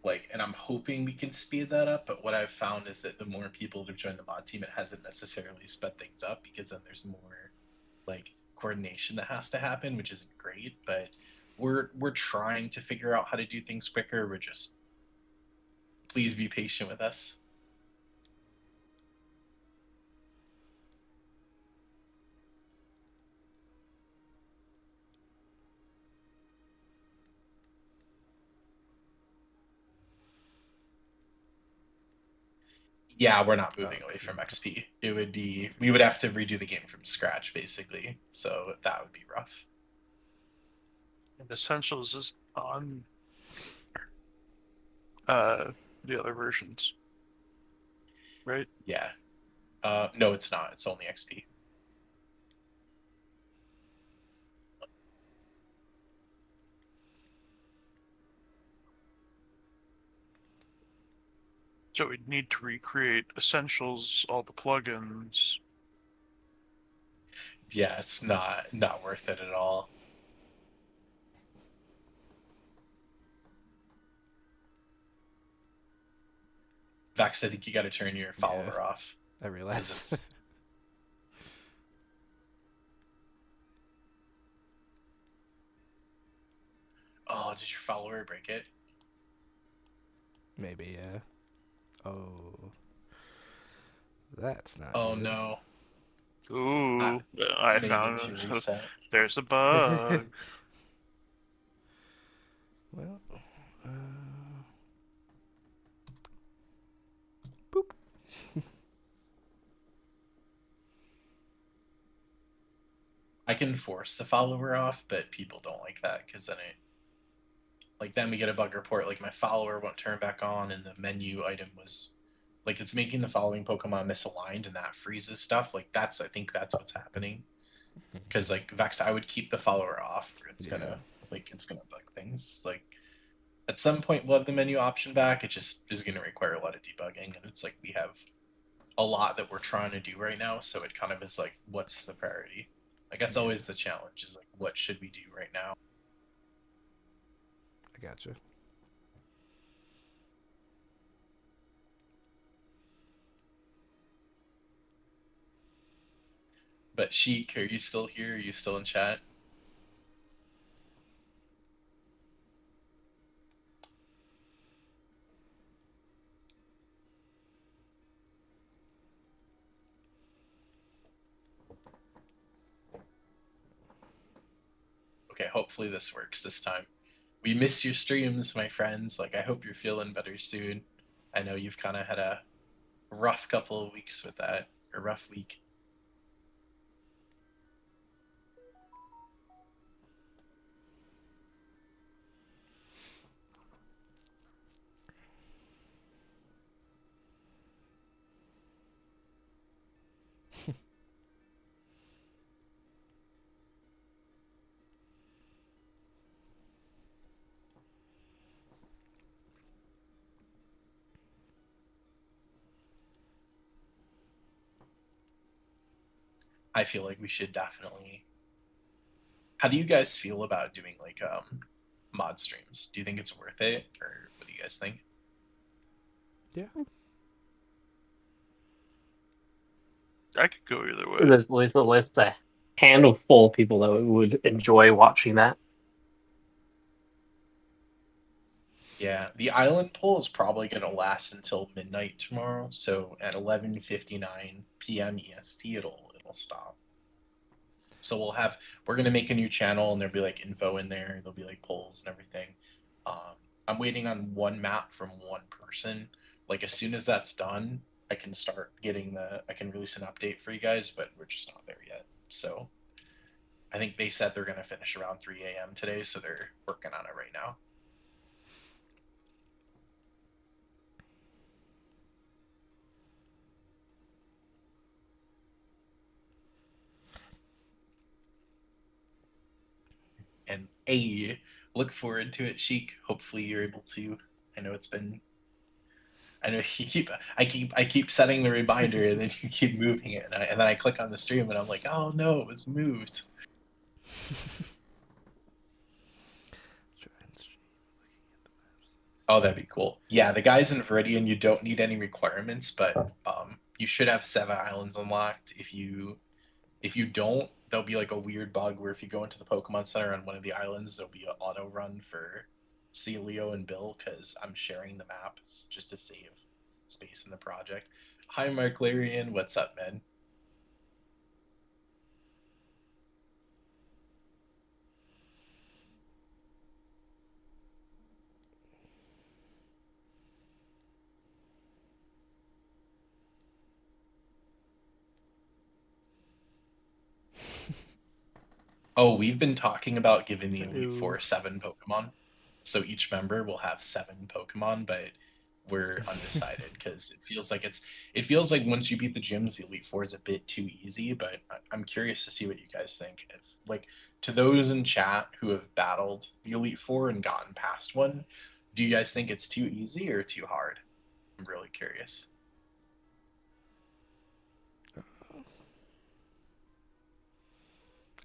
Like, and I'm hoping we can speed that up. But what I've found is that the more people that have joined the mod team, it hasn't necessarily sped things up, because then there's more like coordination that has to happen, which isn't great. But we're trying to figure out how to do things quicker. We're just, please be patient with us. Yeah, we're not moving away from XP. It would be, we would have to redo the game from scratch basically. So that would be rough. And Essentials is on the other versions, right? Yeah. No, it's not. It's only XP. So we'd need to recreate Essentials, all the plugins. Yeah, it's not worth it at all. Vax, I think you got to turn your follower off. I realized. It's... Oh, did your follower break it? Maybe, yeah. Oh. That's not Oh good. no. Ooh, I May found need to reset. there's a bug. Well, boop. I can force the follower off, but people don't like that, because then it, like, then we get a bug report like my follower won't turn back on, and the menu item was like, it's making the following Pokemon misaligned, and that freezes stuff. Like that's, I think that's what's happening. Because like Vex, I would keep the follower off, or it's gonna bug things. Like at some point we'll have the menu option back. It just is gonna require a lot of debugging, and it's like we have a lot that we're trying to do right now, so it kind of is like, what's the priority? Like that's always the challenge, is like, what should we do right now? gotcha. But Sheik, are you still here? Are you still in chat? Okay, hopefully this works this time. We miss your streams, my friends. Like, I hope you're feeling better soon. I know you've kind of had a rough couple of weeks with that, a rough week. I feel like we should definitely. How do you guys feel about doing like mod streams? Do you think it's worth it, or what do you guys think? Yeah. I could go either way. There's at least a handful of people that would enjoy watching that. Yeah, the island poll is probably going to last until midnight tomorrow. So at 11:59 p.m. EST, it'll stop. So we're gonna make a new channel and there'll be like info in there. There'll be like polls and everything. I'm waiting on one map from one person. Like as soon as that's done, I can start getting I can release an update for you guys, but we're just not there yet. So I think they said they're gonna finish around 3 a.m. today, so they're working on it right now. And look forward to it, Sheik. Hopefully you're able to. I know it's been. I know I keep setting the reminder, and then you keep moving it, and then I click on the stream, and I'm like, oh no, it was moved. Oh, that'd be cool. Yeah, the guys in Viridian, you don't need any requirements, but you should have 7 islands unlocked. If you don't, there'll be like a weird bug where if you go into the Pokemon Center on one of the islands, there'll be an auto run for Celio and Bill because I'm sharing the maps just to save space in the project. Hi, Mark Larian. What's up, man? Oh, we've been talking about giving the Elite Four 7 Pokemon. So each member will have 7 Pokemon, but we're undecided because it feels like once you beat the gyms, the Elite Four is a bit too easy. But I'm curious to see what you guys think. If like to those in chat who have battled the Elite Four and gotten past one, do you guys think it's too easy or too hard? I'm really curious.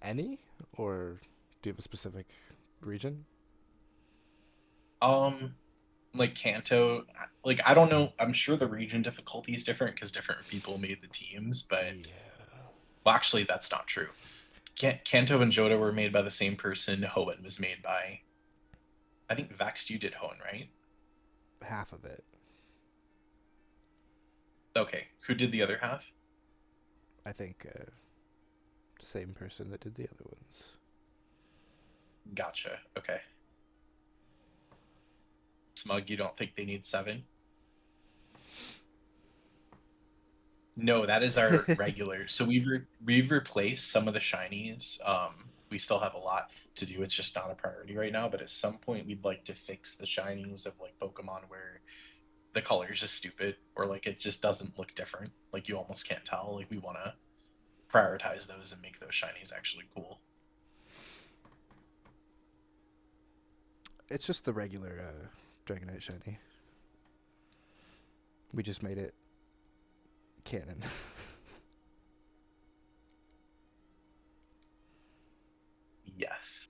Any? Or do you have a specific region? Like Kanto, like I don't know. I'm sure the region difficulty is different because different people made the teams, but Yeah. well, actually, that's not true. Kanto and Johto were made by the same person. Hoenn was made by, I think Vex, you did Hoenn, right? Half of it. Okay, who did the other half? I think same person that did the other ones. Gotcha. Okay. Smug, you don't think they need 7? No, that is our regular. So we've replaced some of the shinies. We still have a lot to do. It's just not a priority right now. But at some point, we'd like to fix the shinies of like Pokemon where the color is just stupid or like it just doesn't look different. Like you almost can't tell. Like we want to prioritize those and make those shinies actually cool. It's just the regular Dragonite shiny. We just made it canon. Yes.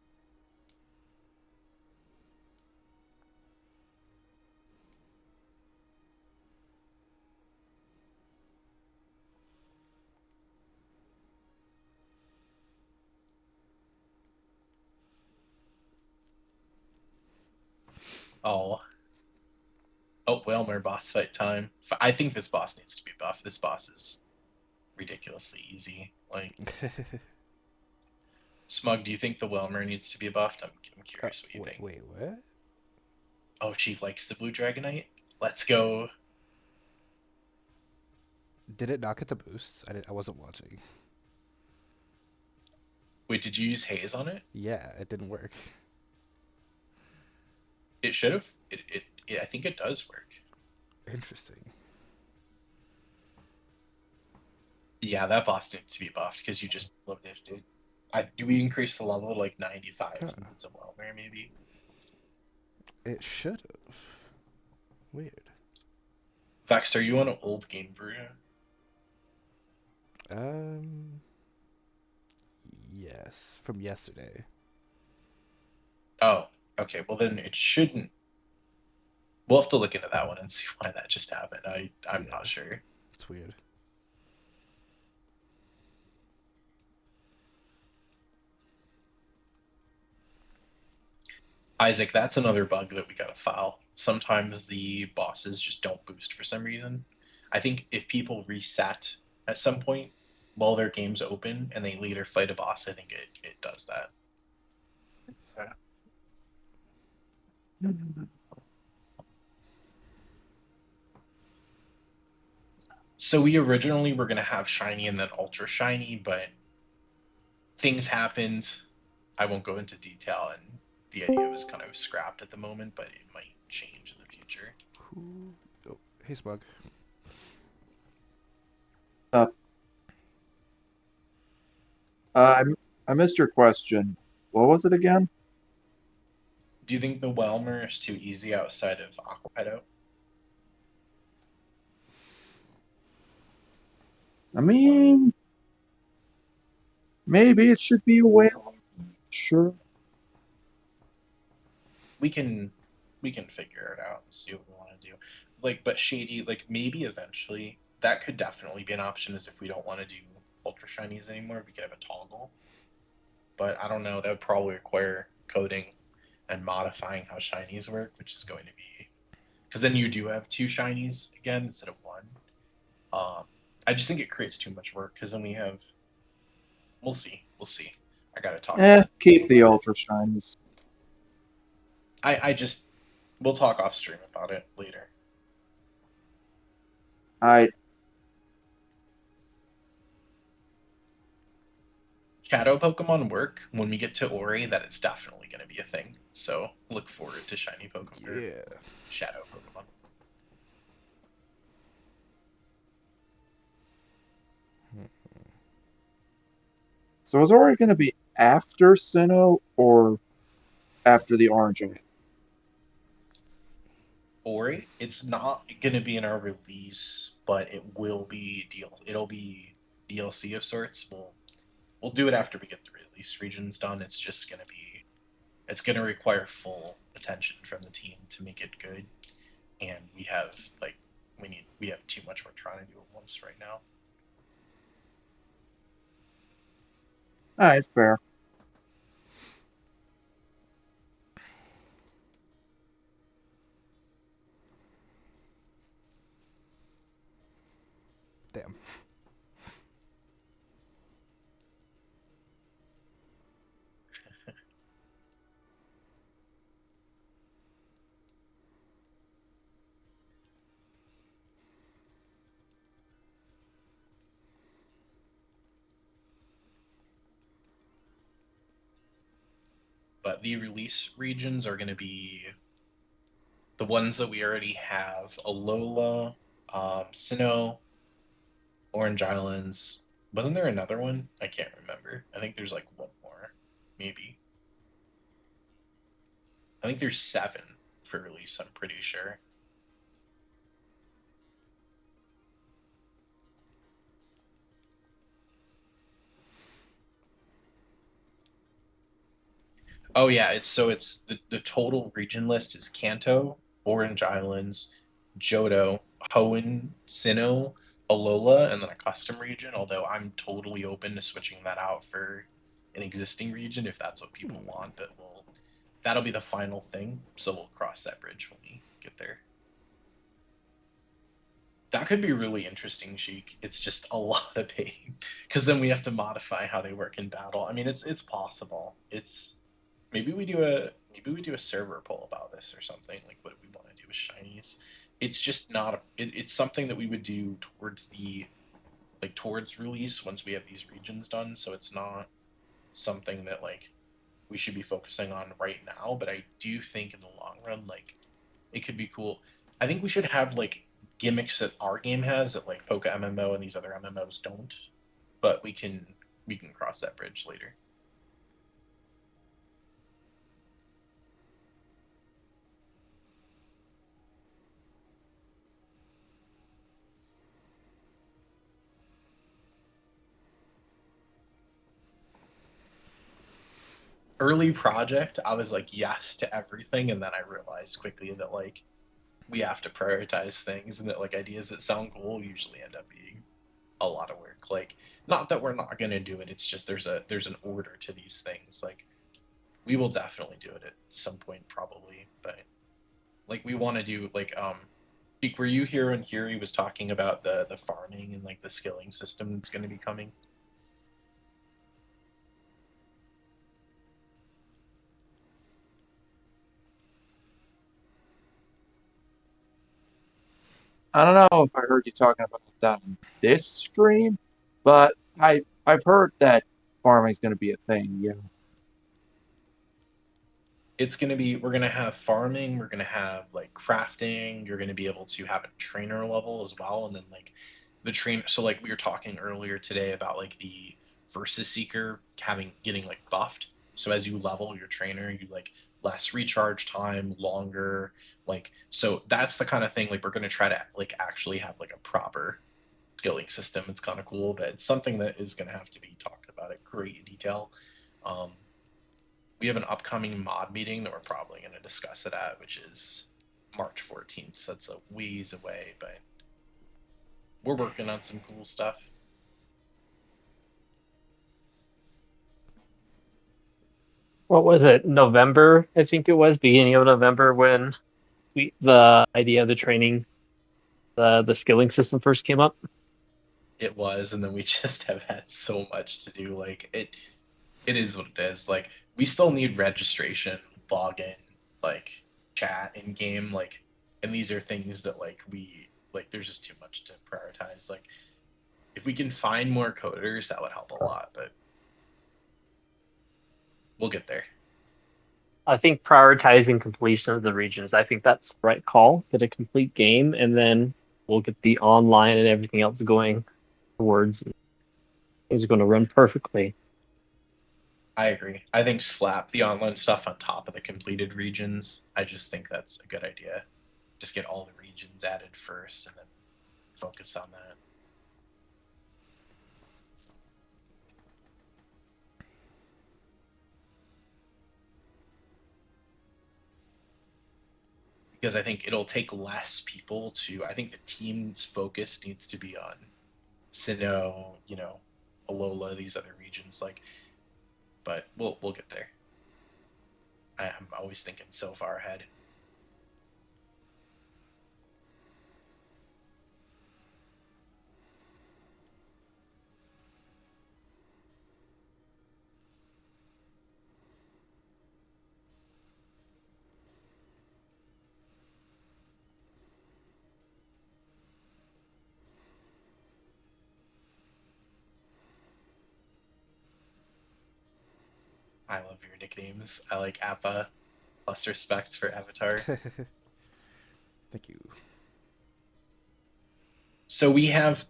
Oh. Oh, Whalmer boss fight time. I think this boss needs to be buffed. This boss is ridiculously easy. Like, Smug, do you think the Whalmer needs to be buffed? I'm curious what you think. Wait, what? Oh, Chief likes the Blue Dragonite? Let's go. Did it not get the boosts? I wasn't watching. Wait, did you use Haze on it? Yeah, it didn't work. It should have. I think it does work. Interesting. Yeah, that boss needs to be buffed because you just looked ifted. Do we increase the level to like 95 since it's a Whalmer, maybe? It should have. Weird. Vex, are you on an old Game Brew? Yes, from yesterday. Oh, okay. Well, then it shouldn't. We'll have to look into that one and see why that just happened. I'm Yeah. not sure. It's weird. Isaac, that's another bug that we gotta file. Sometimes the bosses just don't boost for some reason. I think if people reset at some point while their game's open and they later fight a boss, I think it does that. So we originally were gonna have shiny and then ultra shiny, but things happened. I won't go into detail, and the idea was kind of scrapped at the moment, but it might change in the future. Who? Oh, hey, Smug. I missed your question. What was it again? Do you think the Whelmer is too easy outside of Aqua Pedo? I mean, maybe it should be a whale. Sure. We can figure it out and see what we want to do. Like, but Shady, like maybe eventually that could definitely be an option. Is if we don't want to do ultra shinies anymore, we could have a toggle. But I don't know. That would probably require coding and modifying how shinies work, which is going to be because then you do have two shinies again instead of one. I just think it creates too much work because then we have. We'll see. We'll see. I gotta talk. Keep the ultra shinies. I just we'll talk off stream about it later. Shadow Pokemon work when we get to Ori. That is definitely going to be a thing. So look forward to shiny Pokemon. Yeah. Shadow Pokemon. So is Ori going to be after Sinnoh or after the Orange Egg? Ori, it's not going to be in our release, but it will be It'll be DLC of sorts. We'll do it after we get the release regions done. It's just going to be. It's going to require full attention from the team to make it good, and we have too much we're trying to do at once right now. Alright, fair. Damn. But the release regions are going to be the ones that we already have: Alola, Sinnoh, Orange Islands. Wasn't there another one? I can't remember. I think there's like one more, maybe. I think there's 7 for release. I'm pretty sure. Oh yeah, it's the total region list is Kanto, Orange Islands, Johto, Hoenn, Sinnoh, Alola, and then a custom region. Although I'm totally open to switching that out for an existing region if that's what people want. But that'll be the final thing. So we'll cross that bridge when we get there. That could be really interesting, Sheik. It's just a lot of pain because then we have to modify how they work in battle. I mean, it's possible. It's maybe we do a server poll about this or something, like what we want to do with shinies. It's just not it's something that we would do towards the like towards release once we have these regions done. So it's not something that like we should be focusing on right now. But I do think in the long run, like it could be cool. I think we should have like gimmicks that our game has that like Poke MMO and these other MMOs don't. But we can cross that bridge later. Early project, I was like yes to everything, and then I realized quickly that like we have to prioritize things, and that like ideas that sound cool usually end up being a lot of work. Like, not that we're not gonna do it. It's just there's an order to these things. Like, we will definitely do it at some point, probably, but like we want to do like Sheik, were you here when Hiri was talking about the farming and like the skilling system that's going to be coming? I don't know if I heard you talking about that on this stream, but I've heard that farming's going to be a thing. Yeah. It's going to be, we're going to have farming, we're going to have like crafting, you're going to be able to have a trainer level as well, and then like the train, so like we were talking earlier today about like the versus seeker having getting like buffed. So as you level your trainer, you like less recharge time, longer, like, so that's the kind of thing like we're going to try to like actually have like a proper skilling system. It's kind of cool, but it's something that is going to have to be talked about at great detail. um, we have an upcoming mod meeting that we're probably going to discuss it at, which is March 14th. So that's a ways away, but we're working on some cool stuff. What was it? November, I think it was, beginning of November when the idea of the training, the skilling system first came up. It was, and then we just have had so much to do. Like it is what it is. Like we still need registration, login, like chat in game, like, and these are things that like we like. There's just too much to prioritize. Like if we can find more coders, that would help a lot. But we'll get there. I think prioritizing completion of the regions, I think that's the right call. Get a complete game, and then we'll get the online and everything else going towards. Things are going to run perfectly. I agree. I think slap the online stuff on top of the completed regions. I just think that's a good idea. Just get all the regions added first and then focus on that. Because I think it'll take less people to, I think the team's focus needs to be on Sinnoh, Alola, these other regions, like, but we'll get there. I'm always thinking so far ahead. I love your nicknames. I like Appa. Plus respect for Avatar. Thank you. So we have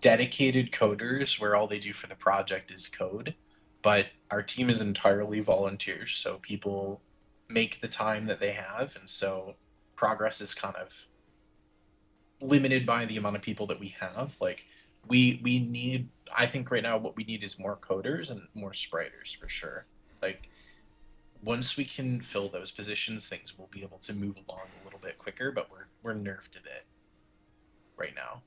dedicated coders where all they do for the project is code, but our team is entirely volunteers. So people make the time that they have, and so progress is kind of limited by the amount of people that we have. Like we need, I think right now what we need is more coders and more spriters for sure. Like once we can fill those positions, things will be able to move along a little bit quicker, but we're nerfed a bit right now.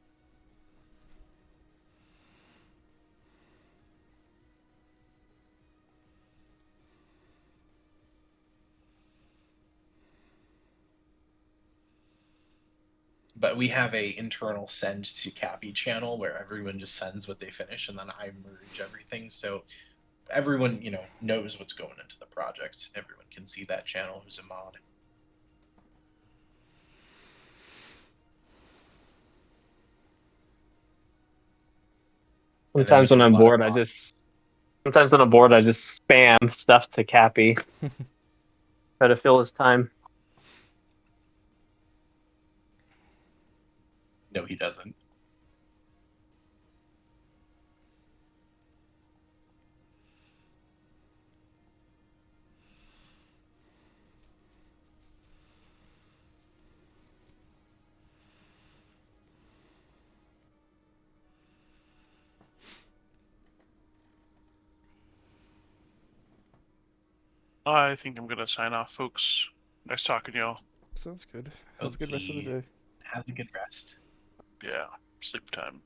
But we have a internal send to Cappy channel where everyone just sends what they finish, and then I merge everything. So everyone, knows what's going into the project. Everyone can see that channel who's a mod. Sometimes when I'm bored, I just spam stuff to Cappy. Try to fill his time. No, he doesn't. I think I'm gonna sign off, folks. Nice talking to y'all. Sounds good. Have a good rest of the day. Have a good rest. Yeah, sleep time.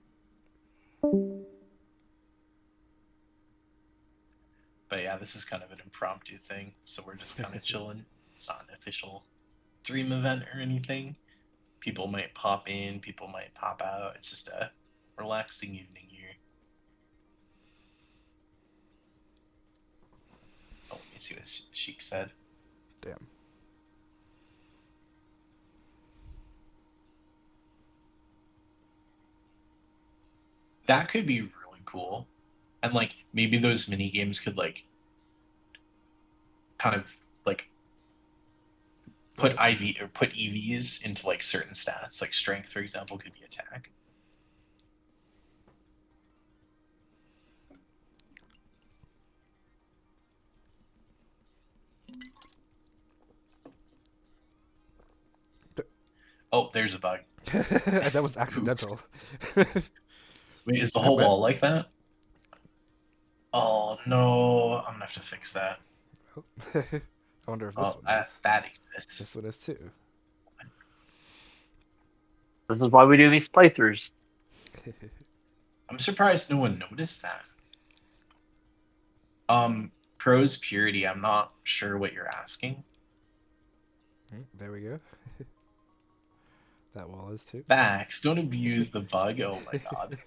But yeah, this is kind of an impromptu thing, so we're just kind of chilling. It's not an official dream event or anything. People might pop in, people might pop out. It's just a relaxing evening here. Oh, let me see what Sheik said. Damn. That could be really cool. And like maybe those mini games could like kind of like put IV or put EVs into like certain stats, like strength, for example, could be attack. Oh, there's a bug. That was accidental. Wait, is the whole wall like that? Oh no, I'm gonna have to fix that. I wonder if this one is. That exists. This one is too. This is why we do these playthroughs. I'm surprised no one noticed that. Prose purity, I'm not sure what you're asking. There we go. That wall is too. Facts, don't abuse the bug. Oh my god.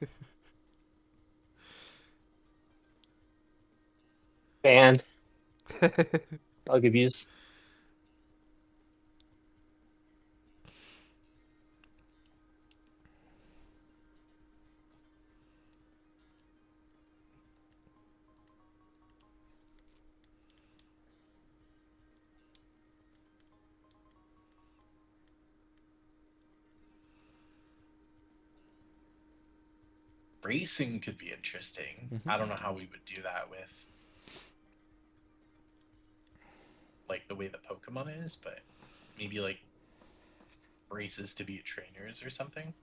Banned. Bug abuse. Racing could be interesting. Mm-hmm. I don't know how we would do that with like the way the Pokemon is, but maybe like races to be trainers or something.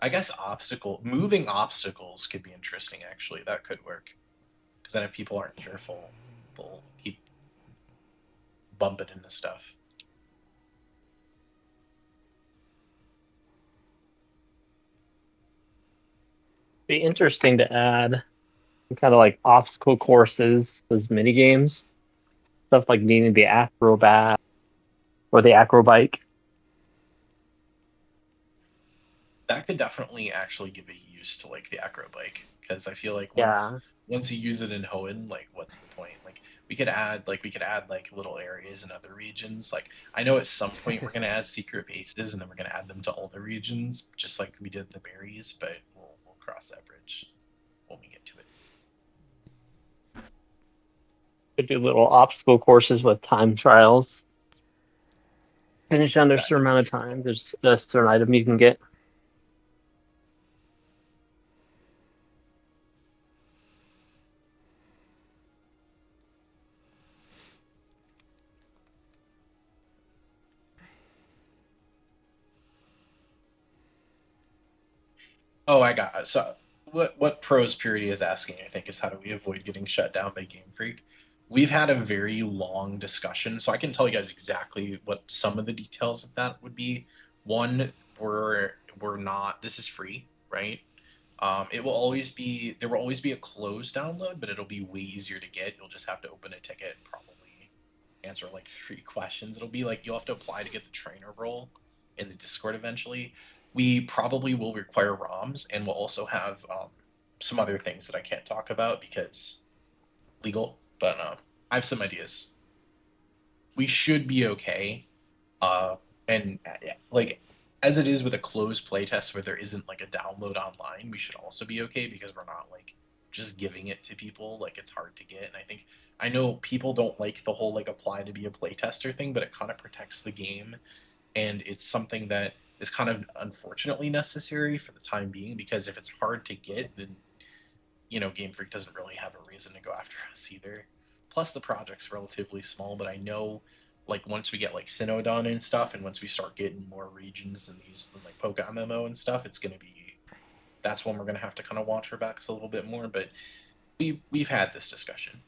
I guess moving obstacles could be interesting actually. That could work. Because then if people aren't careful, they'll keep bumping into stuff. Be interesting to add kind of like obstacle courses as mini games. Stuff like needing the acrobat or the acrobike. That could definitely actually give a use to like the acrobike, because I feel like Yeah. once you use it in Hoenn, like what's the point? Like we could add like little areas in other regions. Like I know at some point we're gonna add secret bases and then we're gonna add them to all the regions, just like we did the berries, but we'll cross that bridge when we get to it. Could do little obstacle courses with time trials. Finish under a certain amount of time. There's a certain item you can get. Oh, I got it. So what Pros Purity is asking, I think, is how do we avoid getting shut down by Game Freak? We've had a very long discussion, so I can tell you guys exactly what some of the details of that would be. One, we're not. This is free, right? It will always be there will always be a closed download, but it'll be way easier to get. You'll just have to open a ticket, probably answer like 3 questions. It'll be like you'll have to apply to get the trainer role in the Discord eventually. We probably will require ROMs, and we'll also have some other things that I can't talk about because legal. But I have some ideas. We should be okay. Uh, and like as it is with a closed playtest where there isn't like a download online, we should also be okay because we're not like just giving it to people. Like it's hard to get, and I know people don't like the whole like apply to be a playtester thing, but it kind of protects the game, and it's something that is kind of unfortunately necessary for the time being because if it's hard to get, then Game Freak doesn't really have a reason to go after us either. Plus, the project's relatively small, but I know, like, once we get like Synodon and stuff, and once we start getting more regions and these like Poke MMO and stuff, it's gonna be that's when we're gonna have to kind of watch our backs a little bit more. But we've had this discussion.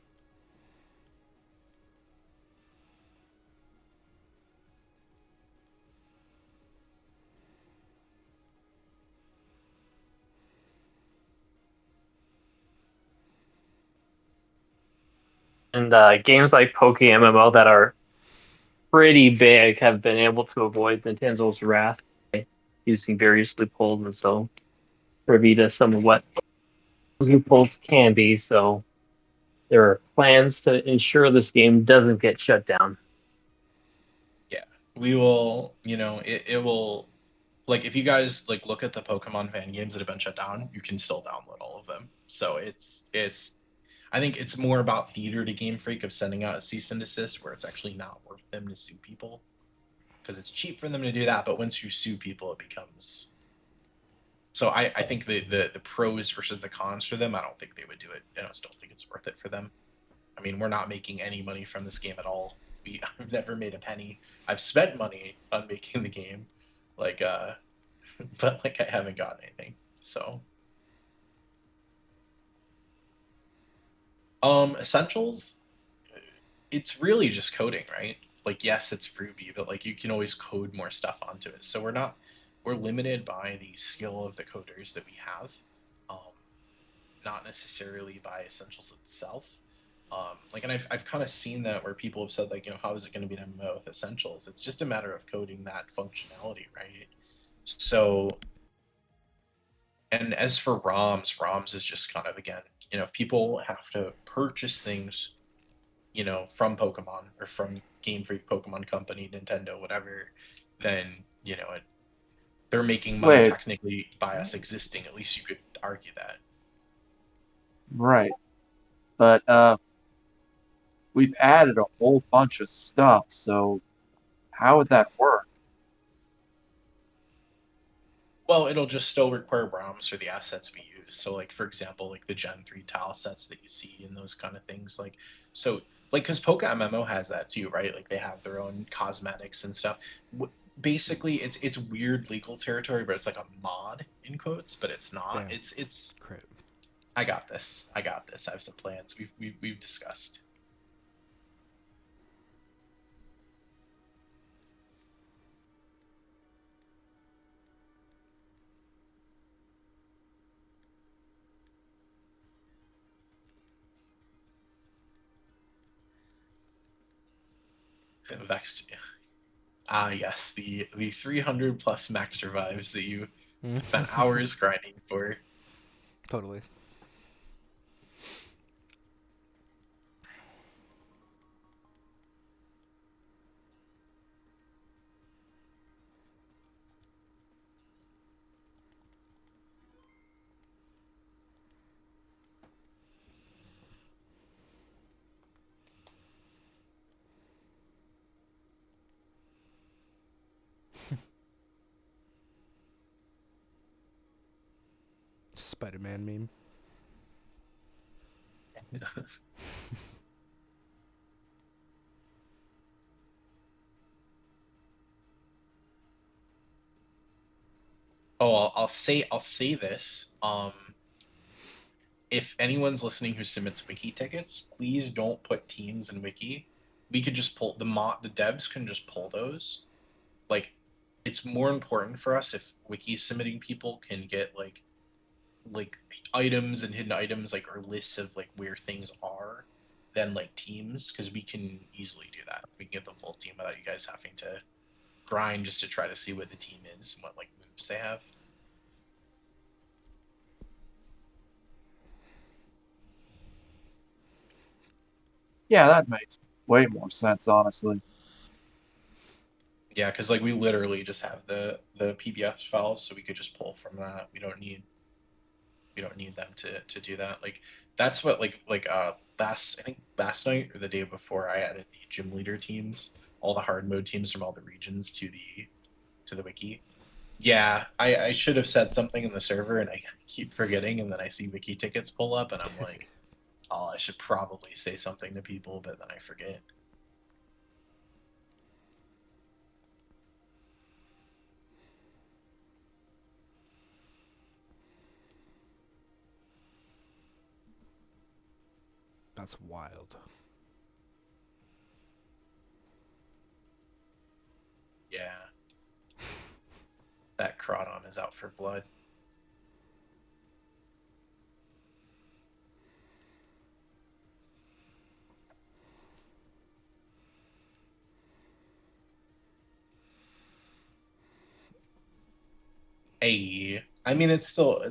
And games like Poke MMO that are pretty big have been able to avoid Nintendo's wrath by using various loopholes, and so privy to some of what loopholes can be. So there are plans to ensure this game doesn't get shut down. Yeah, we will. It will. Like if you guys like look at the Pokemon fan games that have been shut down, you can still download all of them. So it's I think it's more about theater to Game Freak of sending out a cease and desist where it's actually not worth them to sue people because it's cheap for them to do that, but once you sue people, it becomes. So I think the pros versus the cons for them, I don't think they would do it. I just don't think it's worth it for them. I mean, we're not making any money from this game at all. I've never made a penny. I've spent money on making the game, like but like I haven't gotten anything. So essentials, it's really just coding, right? Like yes, it's Ruby, but like you can always code more stuff onto it. So we're limited by the skill of the coders that we have, um, not necessarily by essentials itself. And I've kind of seen that where people have said like how is it going to be an MMO with essentials? It's just a matter of coding that functionality, right? So and as for ROMs is just kind of again, if people have to purchase things, from Pokemon or from Game Freak, Pokemon Company, Nintendo, whatever, then they're making money Wait. technically by us existing. At least you could argue that. Right. But we've added a whole bunch of stuff, so how would that work? Well, it'll just still require ROMs for the assets we use. So, like for example, like the Gen 3 tile sets that you see and those kind of things. Because Poke MMO has that too, right? Like they have their own cosmetics and stuff. Basically, it's weird legal territory, but it's like a mod in quotes, but it's not. Damn. It's. Crit. I got this. I have some plans. We've discussed. Vexed. Ah, yes, the 300 plus max survives that you spent hours grinding for. Totally. Spider-Man meme. Oh, I'll say this. If anyone's listening who submits wiki tickets, please don't put teams in wiki. We could just pull the devs can just pull those. Like, it's more important for us if wiki submitting people can get like like items and hidden items, like, or lists of like where things are, than like teams, because we can easily do that. We can get the full team without you guys having to grind just to try to see what the team is and what like moves they have. Yeah, that makes way more sense, honestly. Yeah, because like we literally just have the PBS files, so we could just pull from that. We don't need them to do that. Like that's what last, I think last night or the day before, I added the gym leader teams, all the hard mode teams from all the regions to the wiki. Yeah, I should have said something in the server, and I keep forgetting, and then I see wiki tickets pull up, and I'm like, oh, I should probably say something to people, but then I forget. That's wild. Yeah, that Crawdon is out for blood. Hey, I mean, it's still,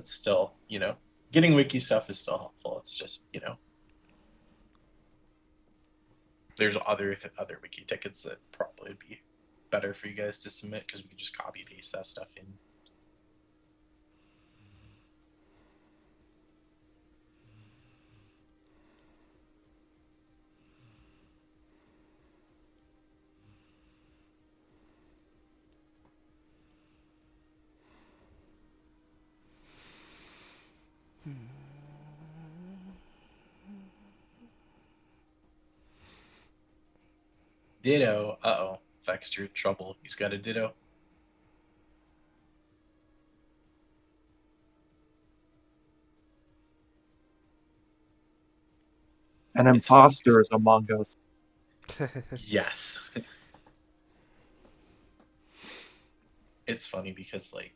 getting wiki stuff is still helpful. It's just, there's other wiki tickets that probably would be better for you guys to submit, because we can just copy paste that stuff in. Ditto. Uh-oh. Vexter in trouble. He's got a ditto. An It's funny imposter is among us. yes. It's funny because like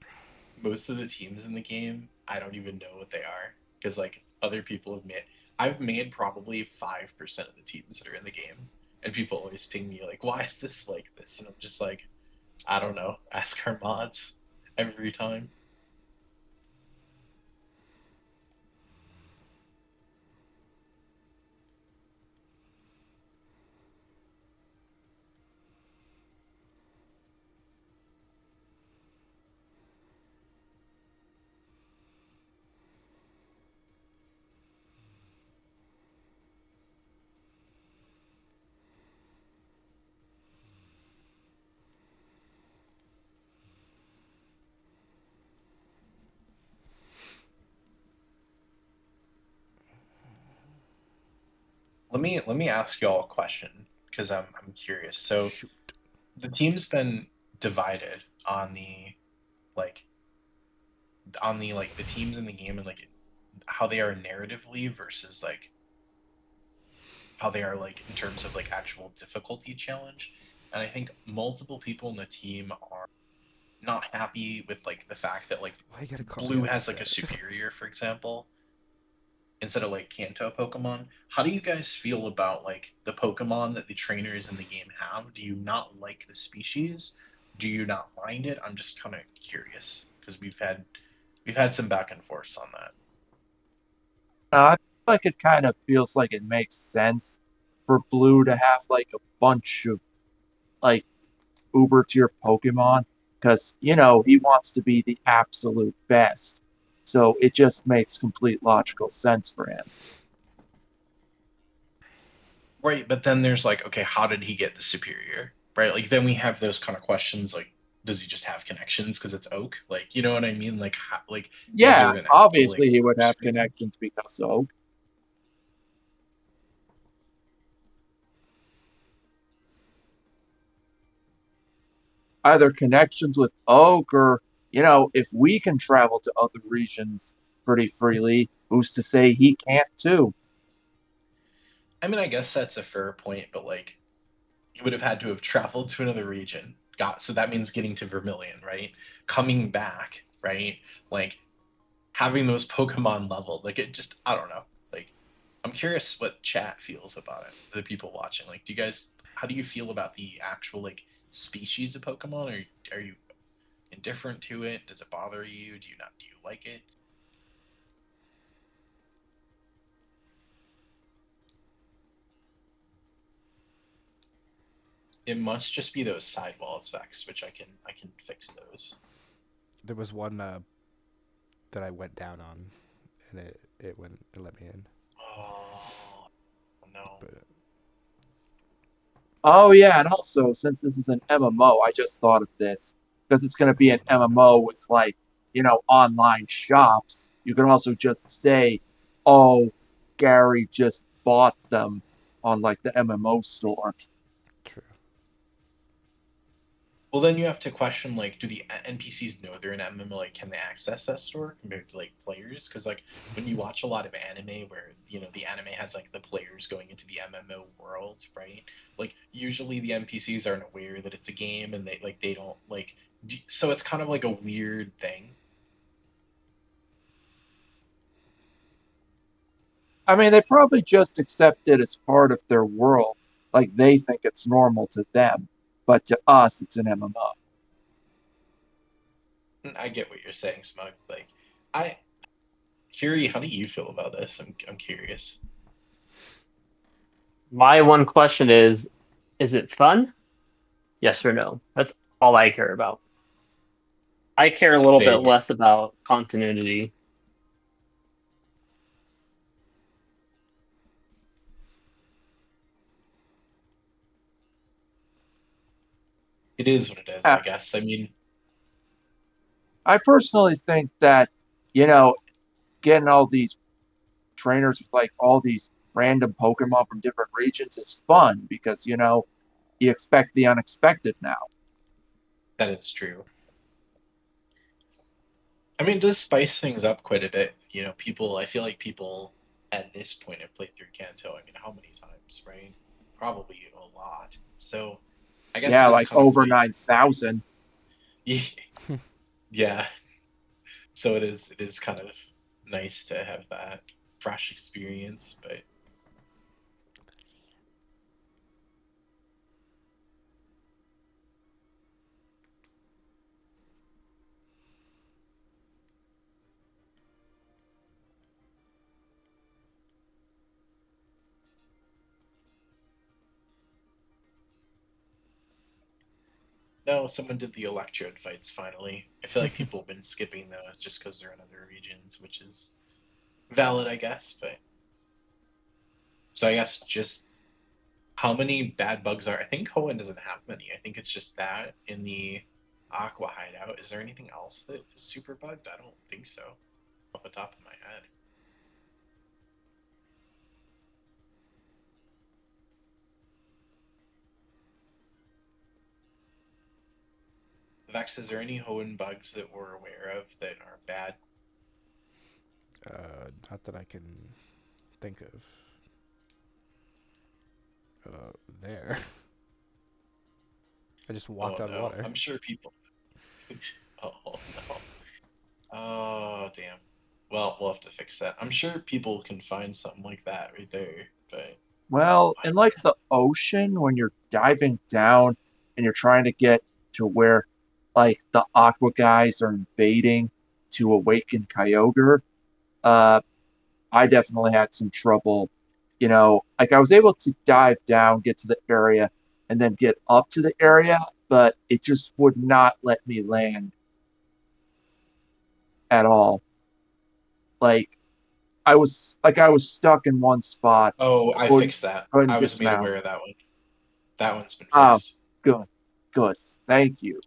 most of the teams in the game, I don't even know what they are, because like other people have made. I've made probably 5% of the teams that are in the game, and people always ping me like, "Why is this like this?" And I'm just like, I don't know. Ask our mods every time. Let me ask y'all a question, because I'm curious. So Shoot. the team's been divided on like the teams in the game, and like how they are narratively versus like how they are like in terms of like actual difficulty challenge. And I think multiple people in the team are not happy with like the fact that like Why you gotta call me blue out has like like a that? superior, for example, instead of like Kanto Pokemon. How do you guys feel about like the Pokemon that the trainers in the game have? Do you not like the species? Do you not mind it? I'm just kind of curious, because we've had some back and forths on that. I feel like it kind of feels like it makes sense for Blue to have like a bunch of like uber tier Pokemon because, he wants to be the absolute best. So it just makes complete logical sense for him. Right, but then there's like, okay, how did he get the superior? Right, like then we have those kind of questions like, does he just have connections because it's Oak? Like, you know what I mean? Like, like, is Yeah, there an actual like obviously he would have first reason? connections because of either connections with Oak or, if we can travel to other regions pretty freely, who's to say he can't too? I mean, I guess that's a fair point, but like, you would have had to have traveled to another region. So that means getting to Vermilion, right? Coming back, right? Like, having those Pokemon leveled, like it just, I don't know. Like, I'm curious what chat feels about it. The people watching, like, how do you feel about the actual like species of Pokemon? Or are you indifferent to it? Does it bother you? Do you not? Do you like it? It must just be those sidewall effects, which I can fix those. There was one that I went down on, and it let me in. Oh no. But Oh yeah, and also since this is an MMO, I just thought of this because it's going to be an MMO with like, online shops. You can also just say, "Oh, Gary just bought them on like the MMO store." true. Well, then you have to question like, do the NPCs know they're in MMO? Like, can they access that store compared to like players? Because like when you watch a lot of anime, where the anime has like the players going into the MMO world, right? Like usually the NPCs aren't aware that it's a game, and they don't like. So it's kind of like a weird thing. I mean, they probably just accept it as part of their world, like they think it's normal to them, but to us, it's an MMO. I get what you're saying, Smug. Like, I, Curie, how do you feel about this? I'm curious. My one question is it fun? Yes or no? That's all I care about. I care a little bit Big. less about continuity. It is what it is, Uh, I guess. I mean, I personally think that, you know, getting all these trainers with like all these random Pokemon from different regions is fun because, you expect the unexpected now. that is true. I mean, it does spice things up quite a bit. I feel like people at this point have played through Kanto. I mean, how many times, right? Probably a lot. So I guess Yeah, it is like kind of over nice. 9,000. Yeah. So it is kind of nice to have that fresh experience, but no, someone did the Electrode fights finally. I feel like people have been skipping those just because they're in other regions, which is valid, I guess. But so I guess just how many bad bugs are? I think Hoenn doesn't have many. I think it's just that in the Aqua hideout. Is there anything else that is super bugged? I don't think so, off the top of my head. Vex, is there any Hoenn bugs that we're aware of that are bad? Not that I can think of. There. I just walked Oh on no, water. I'm sure people. Oh no. Oh damn. Well, we'll have to fix that. I'm sure people can find something like that right there, but Well, I in don't like know. the ocean, when you're diving down and you're trying to get to where like the aqua guys are invading to awaken Kyogre, uh, I definitely had some trouble. Like I was able to dive down, get to the area, and then get up to the area, but it just would not let me land at all. Like I was stuck in one spot, Oh, I couldn't fixed that. couldn't I was made dismount. aware of that one. That one's been Oh, fixed. good, good, thank you.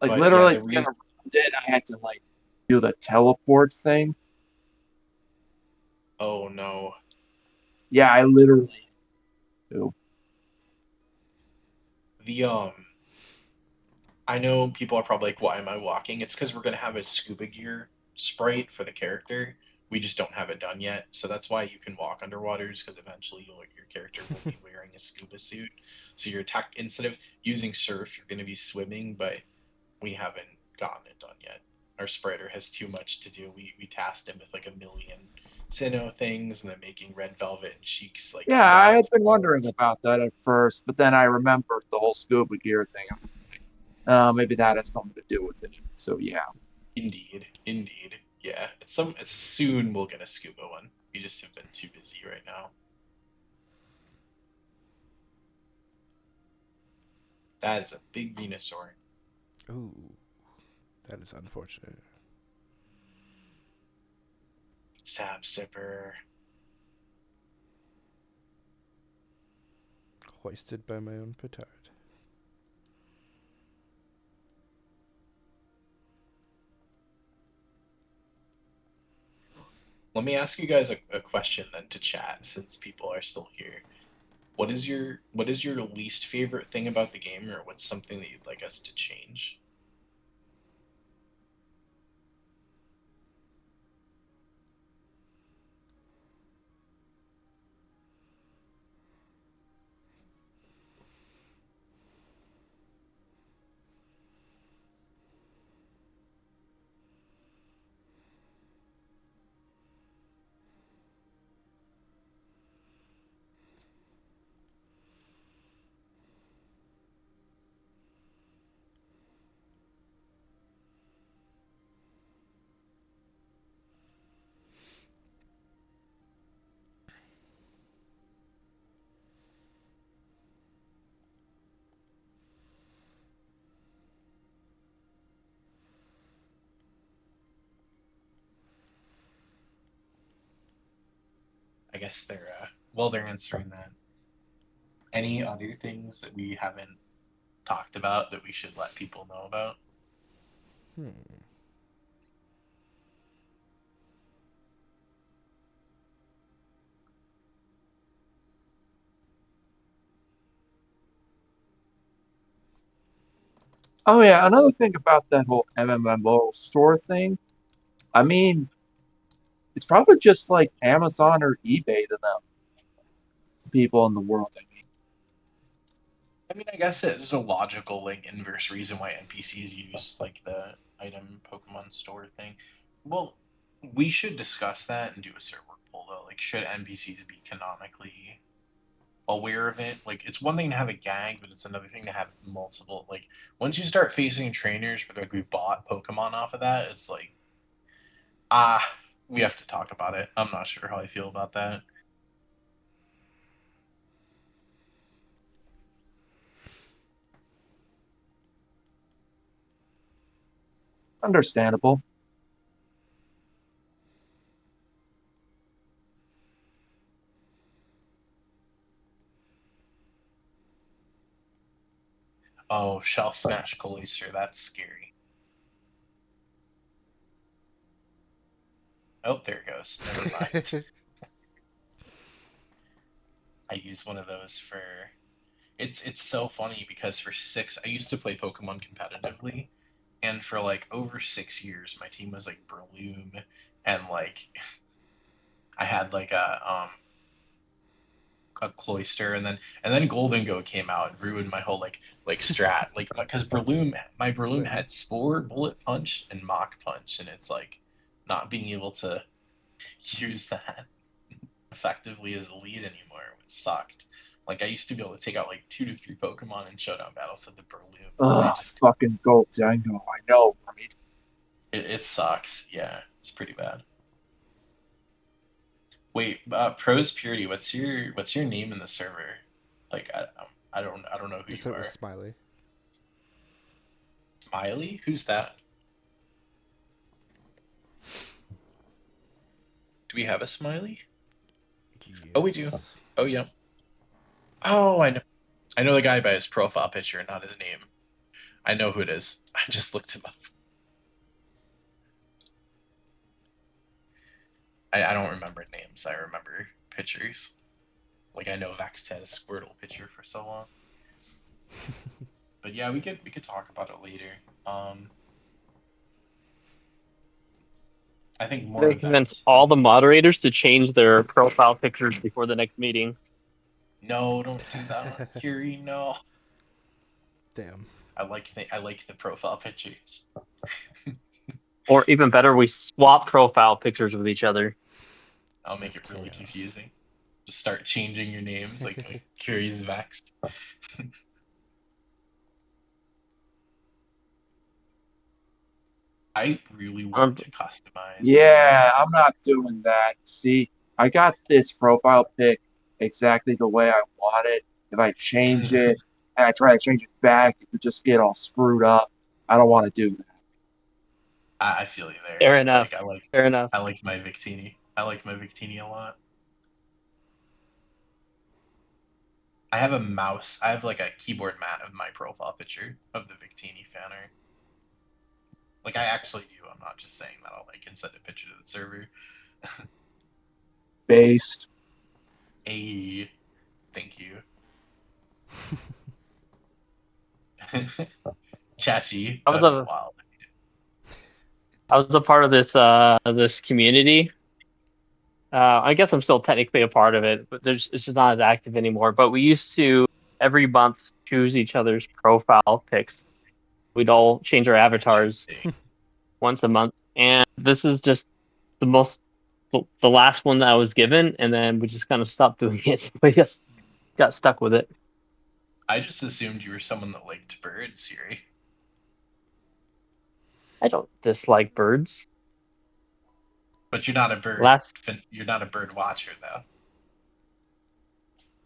Like But yeah, literally the to get reason. around it, I had to like do the teleport thing. Oh no. Yeah, I literally do. The I know people are probably like, why am I walking? It's because we're gonna have a scuba gear sprite for the character. We just don't have it done yet, so that's why you can walk underwaters because eventually your character will be wearing a scuba suit. So your tech instead of using surf, you're gonna be swimming, but we haven't gotten it done yet. our spreader has too much to do. We tasked him with like a million Sinnoh things, and then making Red Velvet and Sheik's like Yeah, I had been unbalanced wondering balance. about that at first, but then I remembered the whole scuba gear thing. I'm like, maybe that has something to do with it. So yeah. Indeed, indeed. Yeah, it's soon we'll get a scuba one. We just have been too busy right now. That is a big Venusaur. Ooh, that is unfortunate. Sap Sipper. Hoisted by my own petard. Let me ask you guys a question then to chat since people are still here. What is your least favorite thing about the game, or what's something that you'd like us to change? I guess they're answering that. Any other things that we haven't talked about that we should let people know about? Hmm. Oh yeah, another thing about that whole MMO store thing. I mean, it's probably just like Amazon or eBay to them people in the world. I mean, I mean, I guess there's a logical like inverse reason why NPCs use like the item Pokemon store thing. Well, we should discuss that and do a server poll though. Like, should NPCs be canonically aware of it? Like, it's one thing to have a gag, but it's another thing to have multiple. Like, once you start facing trainers, but like we bought Pokemon off of that, it's like, ah, we have to talk about it. I'm not sure how I feel about that. understandable. Oh, Shell Smash Cloister, that's scary. Oh, there it goes. Never mind. I use one of those for. It's so funny because for six, I used to play Pokemon competitively, and for like over 6 years, my team was like Breloom, and like I had like a Cloyster, and then Golden Go came out and ruined my whole like strat. Like because my Breloom Same. had Spore, Bullet Punch, and Mach Punch, and it's like not being able to use that effectively as a lead anymore. It sucked. Like I used to be able to take out like 2 to 3 Pokemon in showdown battles at the Breloom. I Ugh, just fucking goats. I know, right? it sucks. Yeah, it's pretty bad. Wait, Pros Purity, what's your name in the server? Like I don't know who I you said it was are. Smiley. Smiley? Who's that? Do we have a Smiley? Oh, we do. Yes. Oh yeah. Oh, I know. I know the guy by his profile picture, not his name. I know who it is. I just looked him up. I don't remember names. I remember pictures. Like I know Vex had a Squirtle picture for so long. But yeah, we could talk about it later. Um, I think more They convince events. all the moderators to change their profile pictures before the next meeting. No, don't do that, Curie. No, Damn. I like the profile pictures. Or even better, we swap profile pictures with each other. I'll make That's it really chaos. confusing. Just start changing your names like Curious Vexed. I really want to customize. Yeah, I'm not doing that. See, I got this profile pic exactly the way I want it. If I change it and I try to change it back, it would just get all screwed up. I don't want to do that. I feel you there. Fair enough. Like Fair enough. I like my Victini. I like my Victini a lot. I have a mouse. I have like a keyboard mat of my profile picture of the Victini fanner. Like I actually do. I'm not just saying that. I'll like send a picture to the server. Based. Hey, thank you. Chachi, I was that'd be a wild. I was a part of this community. I guess I'm still technically a part of it, but it's just not as active anymore. But we used to every month choose each other's profile pics. We'd all change our avatars Interesting. once a month, and this is just the last one that I was given, and then we just kind of stopped doing it. We just got stuck with it. I just assumed you were someone that liked birds, Yuri. I don't dislike birds. But you're not a bird. Last You're not a bird watcher, though.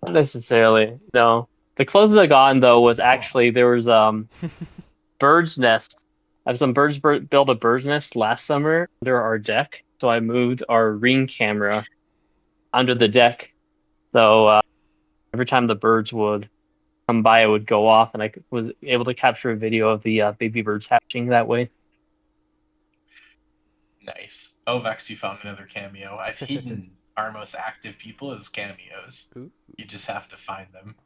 Not necessarily, no. The closest I got though was actually there was bird's nest. I have some built a bird's nest last summer under our deck, so I moved our Ring camera under the deck. So every time the birds would come by, it would go off, and was able to capture a video of the baby birds hatching that way. Nice. Oh, Vex, you found another cameo. I've hidden our most active people as cameos. Ooh. You just have to find them.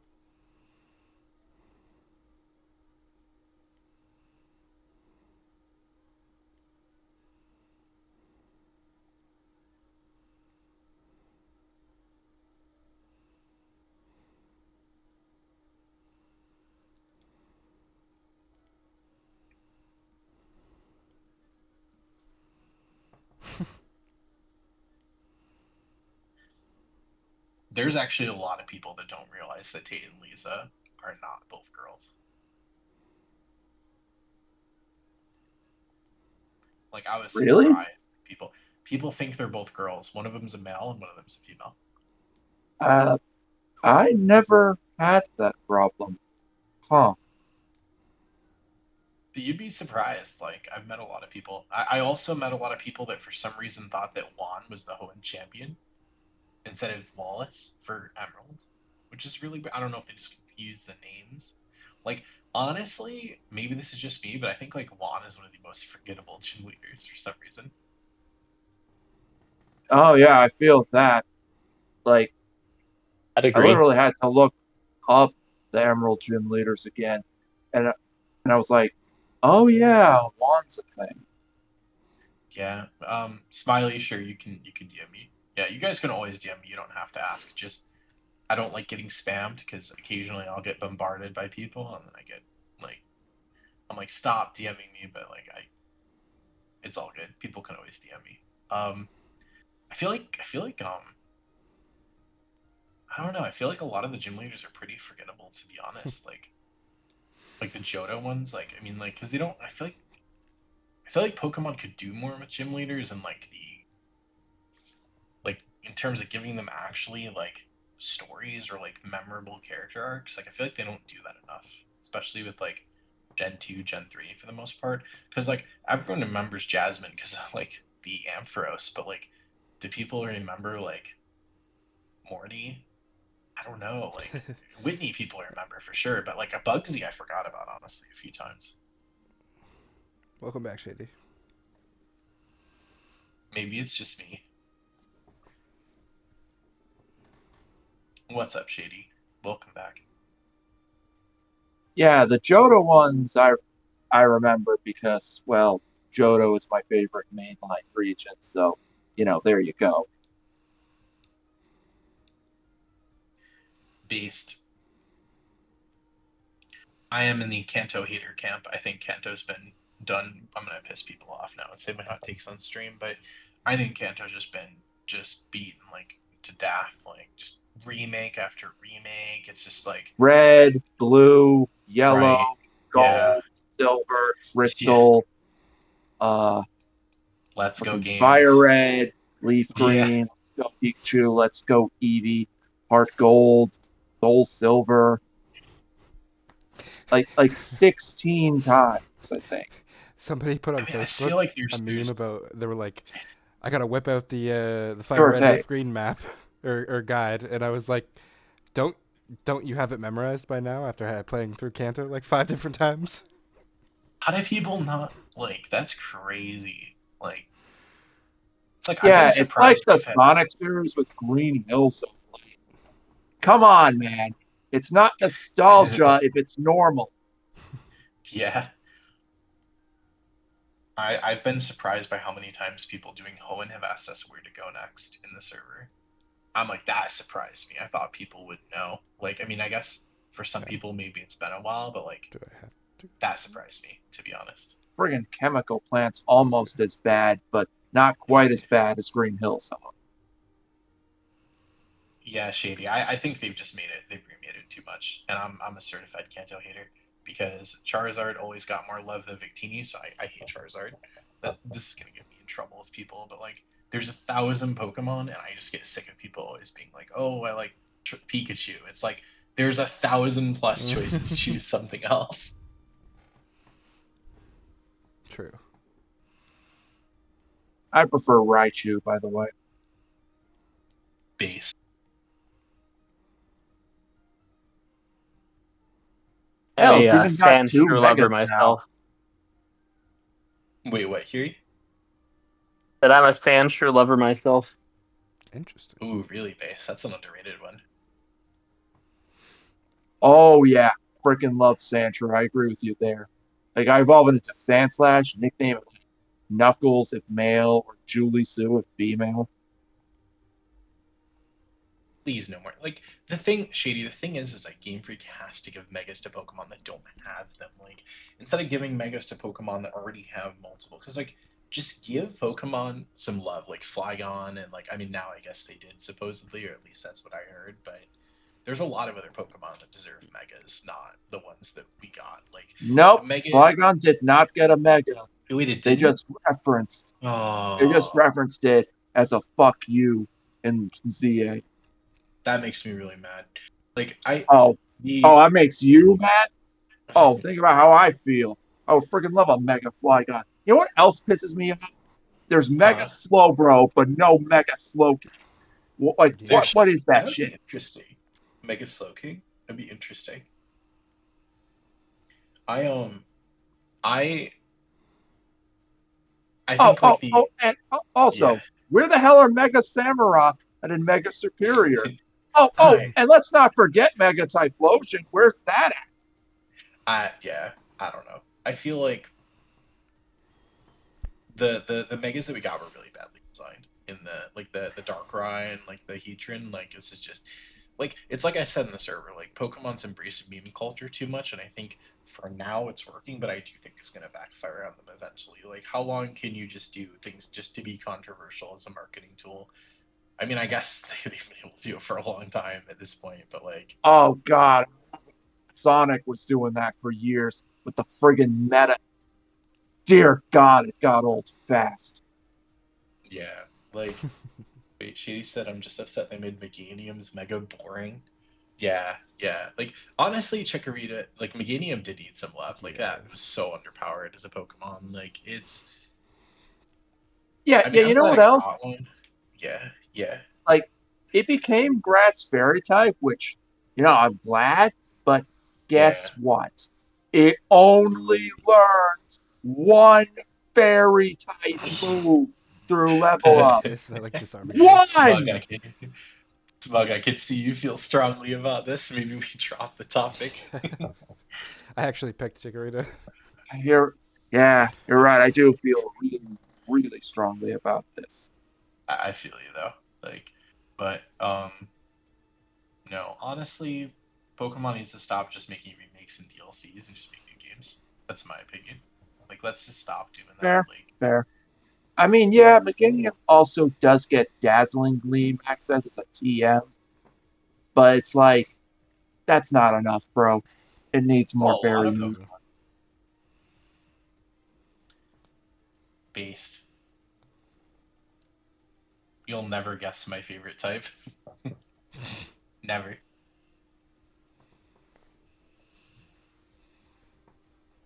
There's actually a lot of people that don't realize that Tate and Lisa are not both girls. Like I was Really? surprised. People think they're both girls. One of them's a male and one of them's a female. I never had that problem. Huh. You'd be surprised. Like I've met a lot of people. I also met a lot of people that for some reason thought that Juan was the Hoenn champion instead of Wallace for Emerald, which is really. I don't know if they just confuse the names. Like honestly, maybe this is just me, but I think like Juan is one of the most forgettable gym leaders for some reason. Oh yeah, I feel that. Like I'd I agree. literally had to look up the Emerald Gym leaders again, and I was like, oh yeah, Juan's a thing. Yeah. Smiley, sure you can DM me. Yeah, you guys can always DM me. You don't have to ask. Just I don't like getting spammed because occasionally I'll get bombarded by people and then I get like I'm like stop DMing me, but like it's all good. People can always DM me. I feel like I don't know. I feel like a lot of the gym leaders are pretty forgettable to be honest. Like the Johto ones. Like I mean like because they don't. I feel like Pokemon could do more with gym leaders and like in terms of giving them actually like stories or like memorable character arcs. Like I feel like they don't do that enough, especially with like Gen 2, Gen 3 for the most part. Because like everyone remembers Jasmine because of like the Ampharos, but like do people remember like Morty? I don't know. Like Whitney, people remember for sure, but like a Bugsy, I forgot about honestly a few times. Welcome back, Shady. Maybe it's just me. What's up, Shady? Welcome back. Yeah, the Johto ones I remember because well, Johto is my favorite mainline region, so there you go. Beast. I am in the Kanto hater camp. I think Kanto's been done, I'm gonna piss people off now and say my hot takes on stream, but I think Kanto's just been beaten like to death, like just remake after remake. It's just like Red, blue, yellow, right, yeah, gold, silver, yeah. crystal, Let's go fucking games. fire red, leaf Yeah, green, let's go Pikachu, let's go Eevee, heart gold, soul silver, like 16 times, I think. Somebody put on I mean, I Facebook feel like a meme there's about, they were like, I gotta whip out the fire Sure red thing. leaf green map or guide, and I was like, don't you have it memorized by now after playing through Kanto like 5 different times? how do people not like? That's crazy. Like, it's like I've been Yeah, it's like surprised the we've had. Sonic series with Green Hill Zone. Come on, man. It's not nostalgia if it's normal. Yeah, I've been surprised by how many times people doing Hoenn have asked us where to go next in the server. I'm like, that surprised me. I thought people would know. Like, I mean, I guess for some people maybe it's been a while, but like Do I have to? that surprised me, to be honest. Friggin' chemical plant's almost as bad, but not quite as bad as Green Hill Zone. Yeah, shady. I think they've just they've remade it too much, and I'm a certified Kanto hater because Charizard always got more love than Victini, so I hate Charizard. This is gonna get me in trouble with people, but like, there's 1,000 Pokemon, and I just get sick of people always being like, "Oh, I like Pikachu." It's like there's 1,000 plus choices. Choose something else. True. I prefer Raichu, by the way. Base. I'm Hell, it's a even got 2 Sandshrew lover megas now. myself. Wait, what? Here? But I'm a Sandshrew lover myself. Interesting. Ooh, really, base. That's an underrated one. Oh, yeah. Freaking love Sandshrew. I agree with you there. Like, I evolve it into Sandslash, nickname it Knuckles if male, or Julie Sue if female. Please no more. Like, the thing, Shady, the thing is like Game Freak has to give megas to Pokemon that don't have them. Like, instead of giving megas to Pokemon that already have multiple, because like, just give Pokemon some love, like Flygon, and like, I mean, now I guess they did supposedly, or at least that's what I heard. But there's a lot of other Pokemon that deserve megas, not the ones that we got. Like, Nope. a mega. Flygon did not get a mega. Wait, it They didn't. just referenced. Oh, They just referenced it as a fuck you in ZA. that makes me really mad. Like, Oh, the that makes you mad? Oh, think about how I feel. I would freaking love a Mega Flygon. You know what else pisses me off? There's Mega Huh? Slowbro, but no Mega Slowking. Like, Yeah. what is That that would be shit? interesting. Mega Slowking. That'd be interesting. I I I think like the And also, yeah. where the hell are Mega Samurott and Mega Superior? I And let's not forget Mega Typhlosion. Where's that at? yeah, I don't know. I feel like the megas that we got were really badly designed in the Darkrai and like the Heatran. Like, this is just like, it's like I said in the server, like Pokemon's embracing meme culture too much, and I think for now it's working, but I do think it's gonna backfire on them eventually. Like, how long can you just do things just to be controversial as a marketing tool? I mean, I guess they've been able to do it for a long time at this point, but like, Oh God, Sonic was doing that for years with the friggin' meta. Dear God, it got old fast. yeah, like, wait, Shady said, I'm just upset they made Meganium's mega boring. Yeah, yeah. Like, honestly, Chikorita, like, Meganium did need some love. Like, Yeah. that was so underpowered as a Pokemon. Like, it's. Yeah, I mean, I'm you know glad what it else? got one. Yeah, yeah. Like, it became grass fairy type, which, I'm glad, but Yeah. guess what? It only learns one fairy type move through level up. Isn't that like disarming? Smug, One! I can see you feel strongly about this. Maybe we drop the topic. I actually picked Chikorita. You're right. I do feel really, really strongly about this. I feel you though. Like, but no, honestly, Pokemon needs to stop just making remakes and DLCs and just make new games. That's my opinion. Like, let's just stop doing that. Fair, Like, fair. I mean, yeah, Meganium also does get Dazzling Gleam access as a TM, but it's like, that's not enough, bro. It needs more well, a lot berry of use. Pokemon based. You'll never guess my favorite type. Never.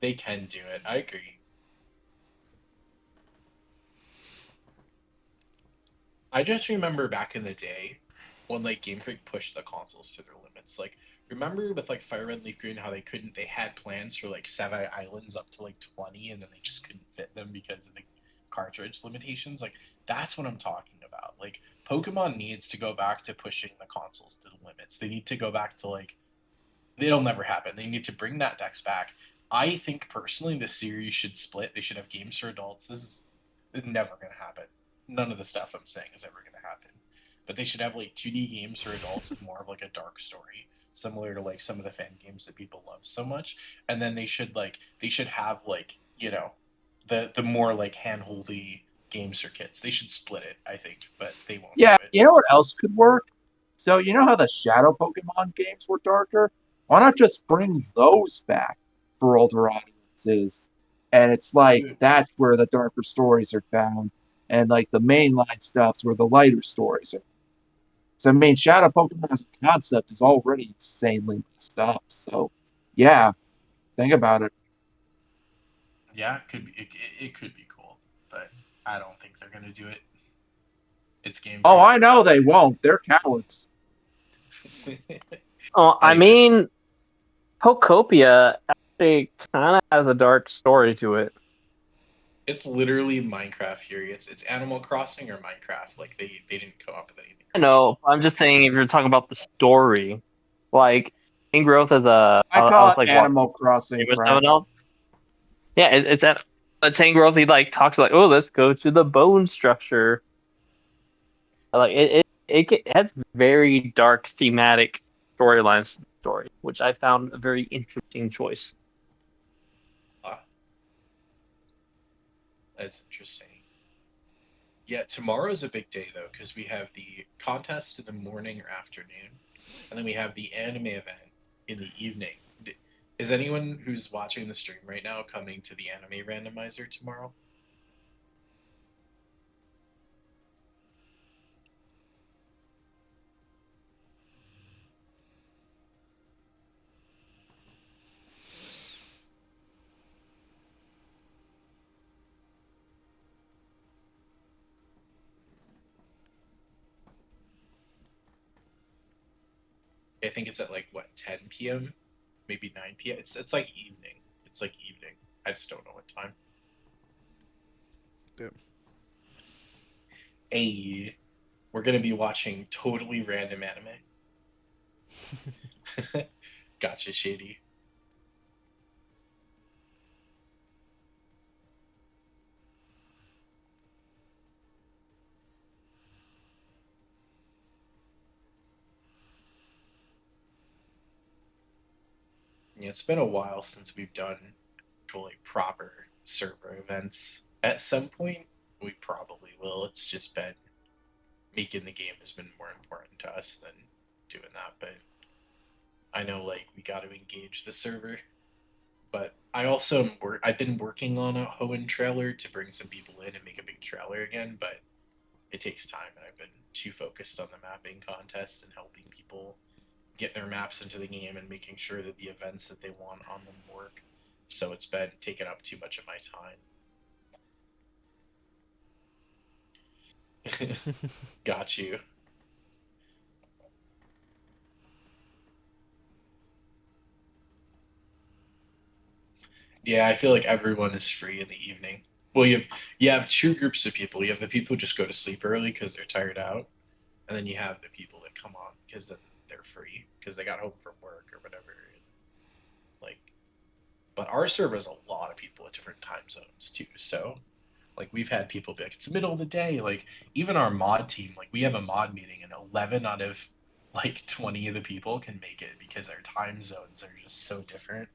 They can do it. I agree. I just remember back in the day when like Game Freak pushed the consoles to their limits. Like, remember with like Fire Red Leaf Green how they had plans for like 7 islands up to like 20, and then they just couldn't fit them because of the cartridge limitations. Like, that's what I'm talking about. Like, Pokemon needs to go back to pushing the consoles to the limits. They need to go back to like, it'll never happen. They need to bring that dex back. I think personally the series should split. They should have games for adults. This is never going to happen. None of the stuff I'm saying is ever going to happen. But they should have like 2D games for adults with more of like a dark story, similar to like some of the fan games that people love so much. And then they should have like, you know, the more like handholdy games for kids. They should split it, I think, but they won't Yeah, do it. you know what else could work? So, you know how the Shadow Pokemon games were darker? Why not just bring those back for older audiences? And it's like, Dude, that's where the darker stories are found. And like the mainline stuff's where the lighter stories are. So, I mean, Shadow Pokemon as a concept is already insanely messed up. So, yeah, think about it. yeah, it could be cool, but I don't think they're gonna do it. It's Game Oh, Freak. I know they won't. They're cowards. Oh, I Anyway, mean, Pokopia actually kind of has a dark story to it. it's literally Minecraft here. It's Animal Crossing or Minecraft. Like they didn't come up with anything I know. original. I'm just saying, if you're talking about the story, like Ingrowth as a, I I call was it like watching Animal Crossing with crack. someone else. Yeah, it's that. But Tangrowth, he like talks like, oh, let's go to the bone structure. Like it has very dark thematic storylines to the story, which I found a very interesting choice. Ah, that's interesting. Yeah, tomorrow's a big day though because we have the contest in the morning or afternoon, and then we have the anime event in the evening. Is anyone who's watching the stream right now coming to the anime randomizer tomorrow? I think it's at like what 10 p.m., maybe 9 p.m. It's like evening. It's like evening. I just don't know what time. Yep. Hey, we're gonna be watching totally random anime. Gotcha, Shady. Yeah, it's been a while since we've done actual like proper server events. At some point, we probably will. It's just been making the game has been more important to us than doing that. But I know like we got to engage the server. But I also I've been working on a Hoenn trailer to bring some people in and make a big trailer again, but it takes time, and I've been too focused on the mapping contest and helping people get their maps into the game and making sure that the events that they want on them work. So it's been taking up too much of my time. Got you. Yeah, I feel like everyone is free in the evening. Well, you have two groups of people. You have the people who just go to sleep early because they're tired out, and then you have the people that come on because then they're free because they got home from work or whatever. And, like, but our server has a lot of people at different time zones too. So like we've had people be like, it's the middle of the day. Like even our mod team, like we have a mod meeting and 11 out of like 20 of the people can make it because our time zones are just so different.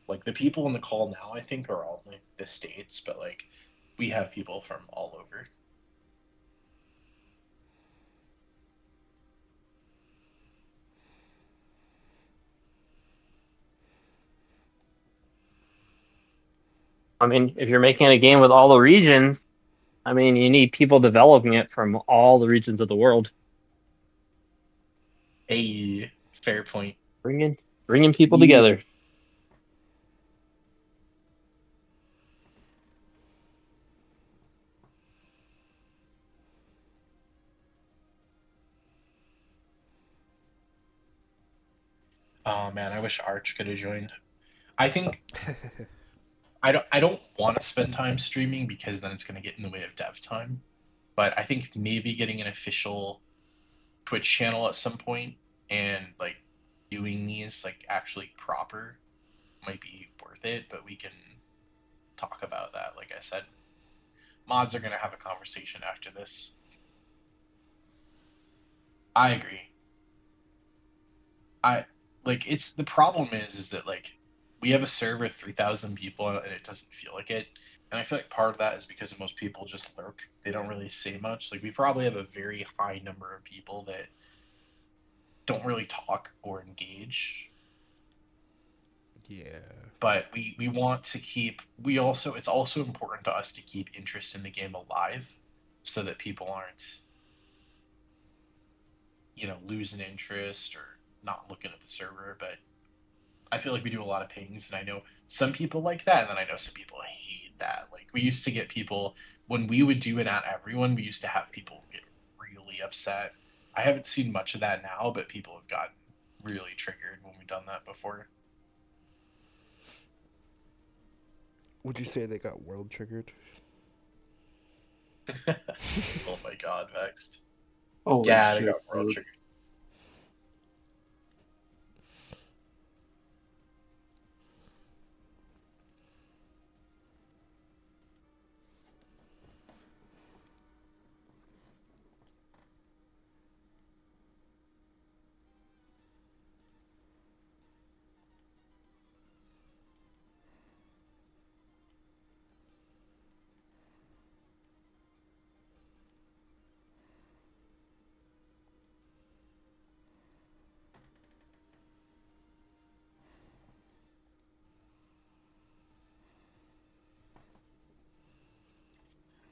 Like the people in the call now, I think, are all in like the States, but like we have people from all over. I mean, if you're making a game with all the regions, I mean, you need people developing it from all the regions of the world. A fair point. Bringing people Yeah. together. Oh man, I wish Arch could have joined. I think I don't want to spend time streaming because then it's going to get in the way of dev time. But I think maybe getting an official Twitch channel at some point and like doing these like actually proper might be worth it. But we can talk about that. Like I said, mods are going to have a conversation after this. I agree. I like it's the problem is that like we have a server 3,000 people and it doesn't feel like it. And I feel like part of that is because most people just lurk. They don't really say much. Like we probably have a very high number of people that don't really talk or engage. Yeah. But we want to keep it's also important to us to keep interest in the game alive so that people aren't losing interest or not looking at the server. But I feel like we do a lot of pings, and I know some people like that, and then I know some people hate that. Like we used to get people when we would do it at everyone. We used to have people get really upset. I haven't seen much of that now, but people have gotten really triggered when we've done that before. Would you say they got world triggered? Oh my god, vexed. Holy Yeah, they shit, got world dude. triggered.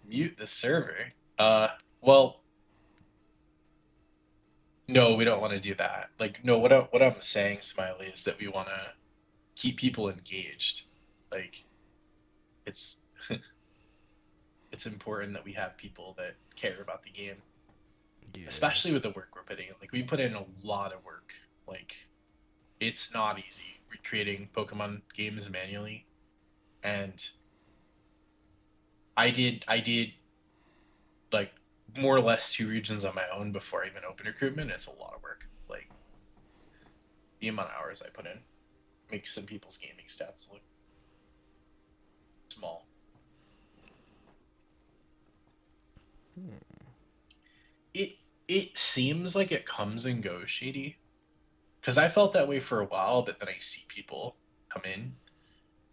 Mute the server. Well, no, we don't want to do that. Like, no, what I'm saying, Smiley, is that we want to keep people engaged. Like, it's it's important that we have people that care about the game, Yeah. especially with the work we're putting in. Like, we put in a lot of work. Like, it's not easy creating Pokemon games manually, and I did like more or less 2 regions on my own before I even opened recruitment. It's a lot of work. Like the amount of hours I put in makes some people's gaming stats look small. It seems like it comes and goes, Shady. Because I felt that way for a while, but then I see people come in.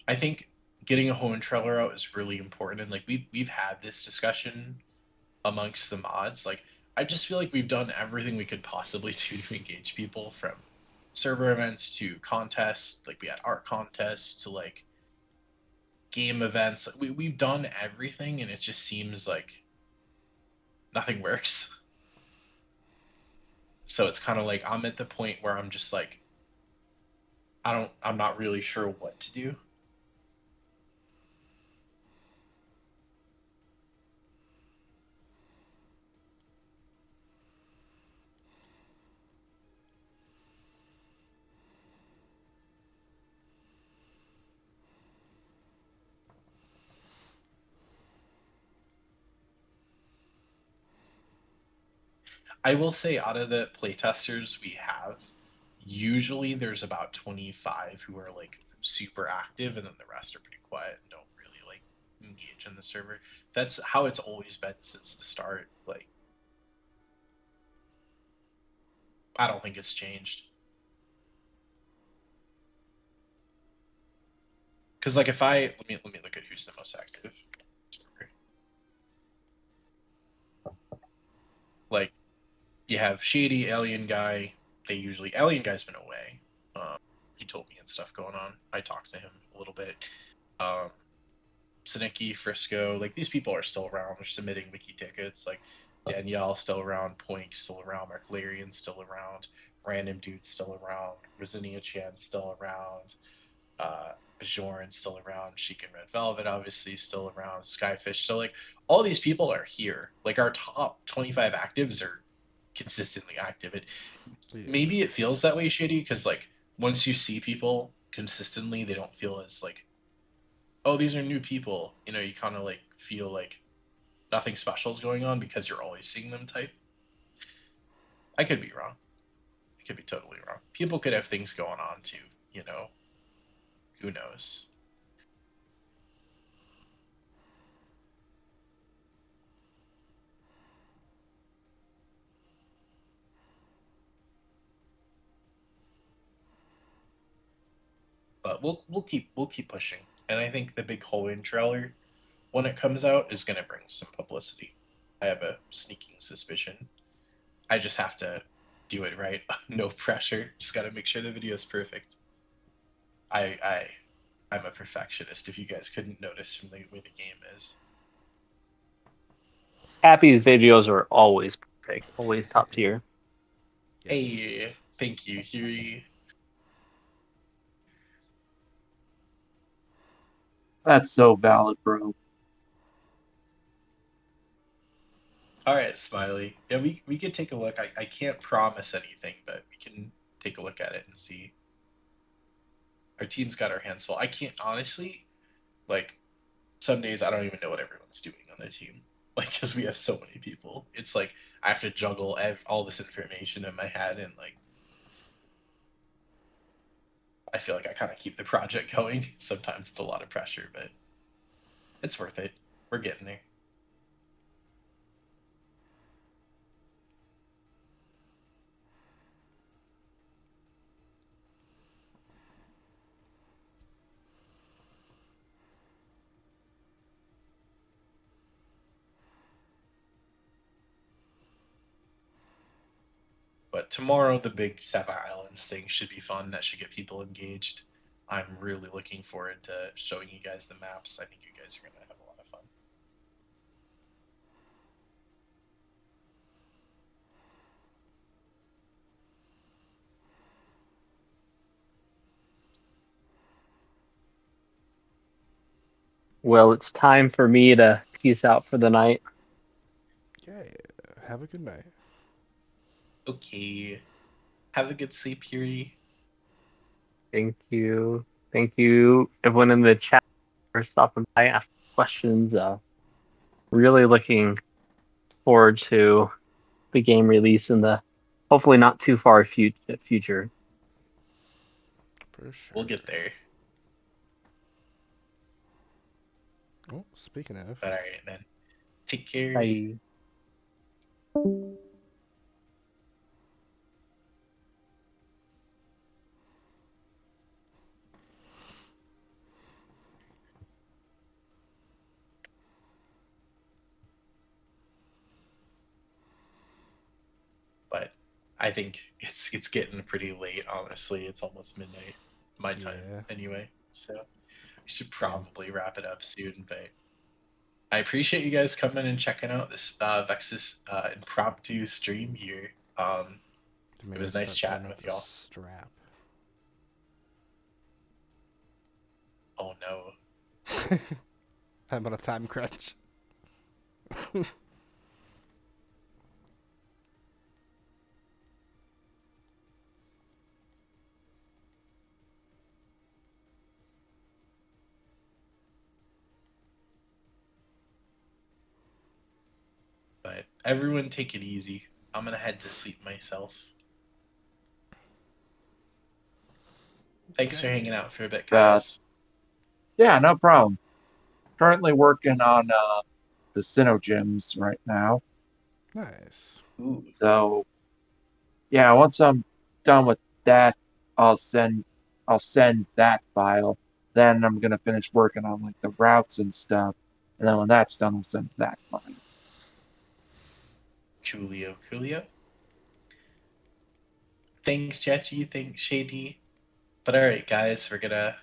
I think getting a home trailer out is really important, and like we've had this discussion amongst the mods. Like I just feel like we've done everything we could possibly do to engage people, from server events to contests. Like we had art contests to like game events. We've done everything, and it just seems like nothing works. So it's kind of like I'm at the point where I'm just like I'm not really sure what to do. I will say, out of the playtesters we have, usually there's about 25 who are like super active, and then the rest are pretty quiet and don't really like engage in the server. That's how it's always been since the start. Like, I don't think it's changed. Because like if I let me look at who's the most active. Like you have Shady, Alien Guy. Alien Guy's been away. He told me and stuff going on. I talked to him a little bit. Sinicki, Frisco, like these people are still around. They're submitting wiki tickets. Like Danielle still around, Poink still around, Mark Larian still around, Random Dude still around, Rosinia Chan still around, Bajorn still around, Sheik and Red Velvet obviously still around, Skyfish. So like all these people are here. Like our top 25 actives are consistently active. Maybe it feels that way, Shitty, because like once you see people consistently, they don't feel as like, oh, these are new people. You know, you kind of like feel like nothing special is going on because you're always seeing them type. I could be wrong. I could be totally wrong. People could have things going on too, you know. Who knows? But we'll keep pushing. And I think the big Halloween trailer, when it comes out, is gonna bring some publicity. I have a sneaking suspicion. I just have to do it right. No pressure. Just gotta make sure the video is perfect. I'm a perfectionist. If you guys couldn't notice from the way the game is. Happy's videos are always perfect, always top tier. Yes. Hey, thank you, Huey. That's so valid, bro. All right, Smiley. Yeah, we could take a look. I can't promise anything, but we can take a look at it and see. Our team's got our hands full. I can't honestly, like, some days I don't even know what everyone's doing on the team. Like, because we have so many people. It's like I have to juggle all this information in my head, and like, I feel like I kind of keep the project going. Sometimes it's a lot of pressure, but it's worth it. We're getting there. But tomorrow, the big Seven Islands thing should be fun. That should get people engaged. I'm really looking forward to showing you guys the maps. I think you guys are going to have a lot of fun. Well, it's time for me to peace out for the night. Yeah. Have a good night. Okay. Have a good sleep, Yuri. Thank you. Thank you, everyone in the chat for stopping by, asking questions. Really looking forward to the game release in the hopefully not too far future. For sure. We'll get there. Oh, speaking of. All right, then. Take care. Bye. But I think it's getting pretty late. Honestly, it's almost midnight my time anyway. So we should probably wrap it up soon. But I appreciate you guys coming and checking out this Vexus impromptu stream here. It was nice chatting with y'all. Strap. Oh no. I'm on a time crunch. But everyone take it easy. I'm gonna head to sleep myself. Thanks for hanging out for a bit, guys. Yeah, no problem. Currently working on the Synogyms right now. Nice. Ooh. So yeah, once I'm done with that, I'll send that file Then I'm gonna finish working on like the routes and stuff. And then when that's done, I'll send that file. Coolio, coolio. Thanks, Jetty. Thanks, Shady. But all right, guys, we're gonna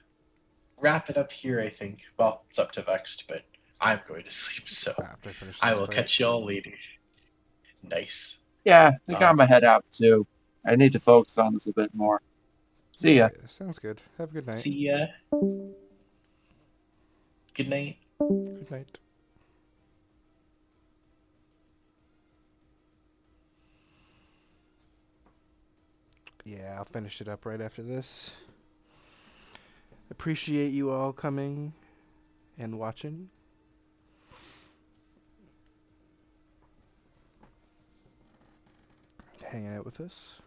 wrap it up here. I think. Well, it's up to Vexed, but I'm going to sleep, so After I finish I this will fight. catch y'all later. Nice. Yeah, I got my head out too. I need to focus on this a bit more. See ya. Yeah, sounds good. Have a good night. See ya. Good night. Good night. Yeah, I'll finish it up right after this. Appreciate you all coming and watching. Hanging out with us.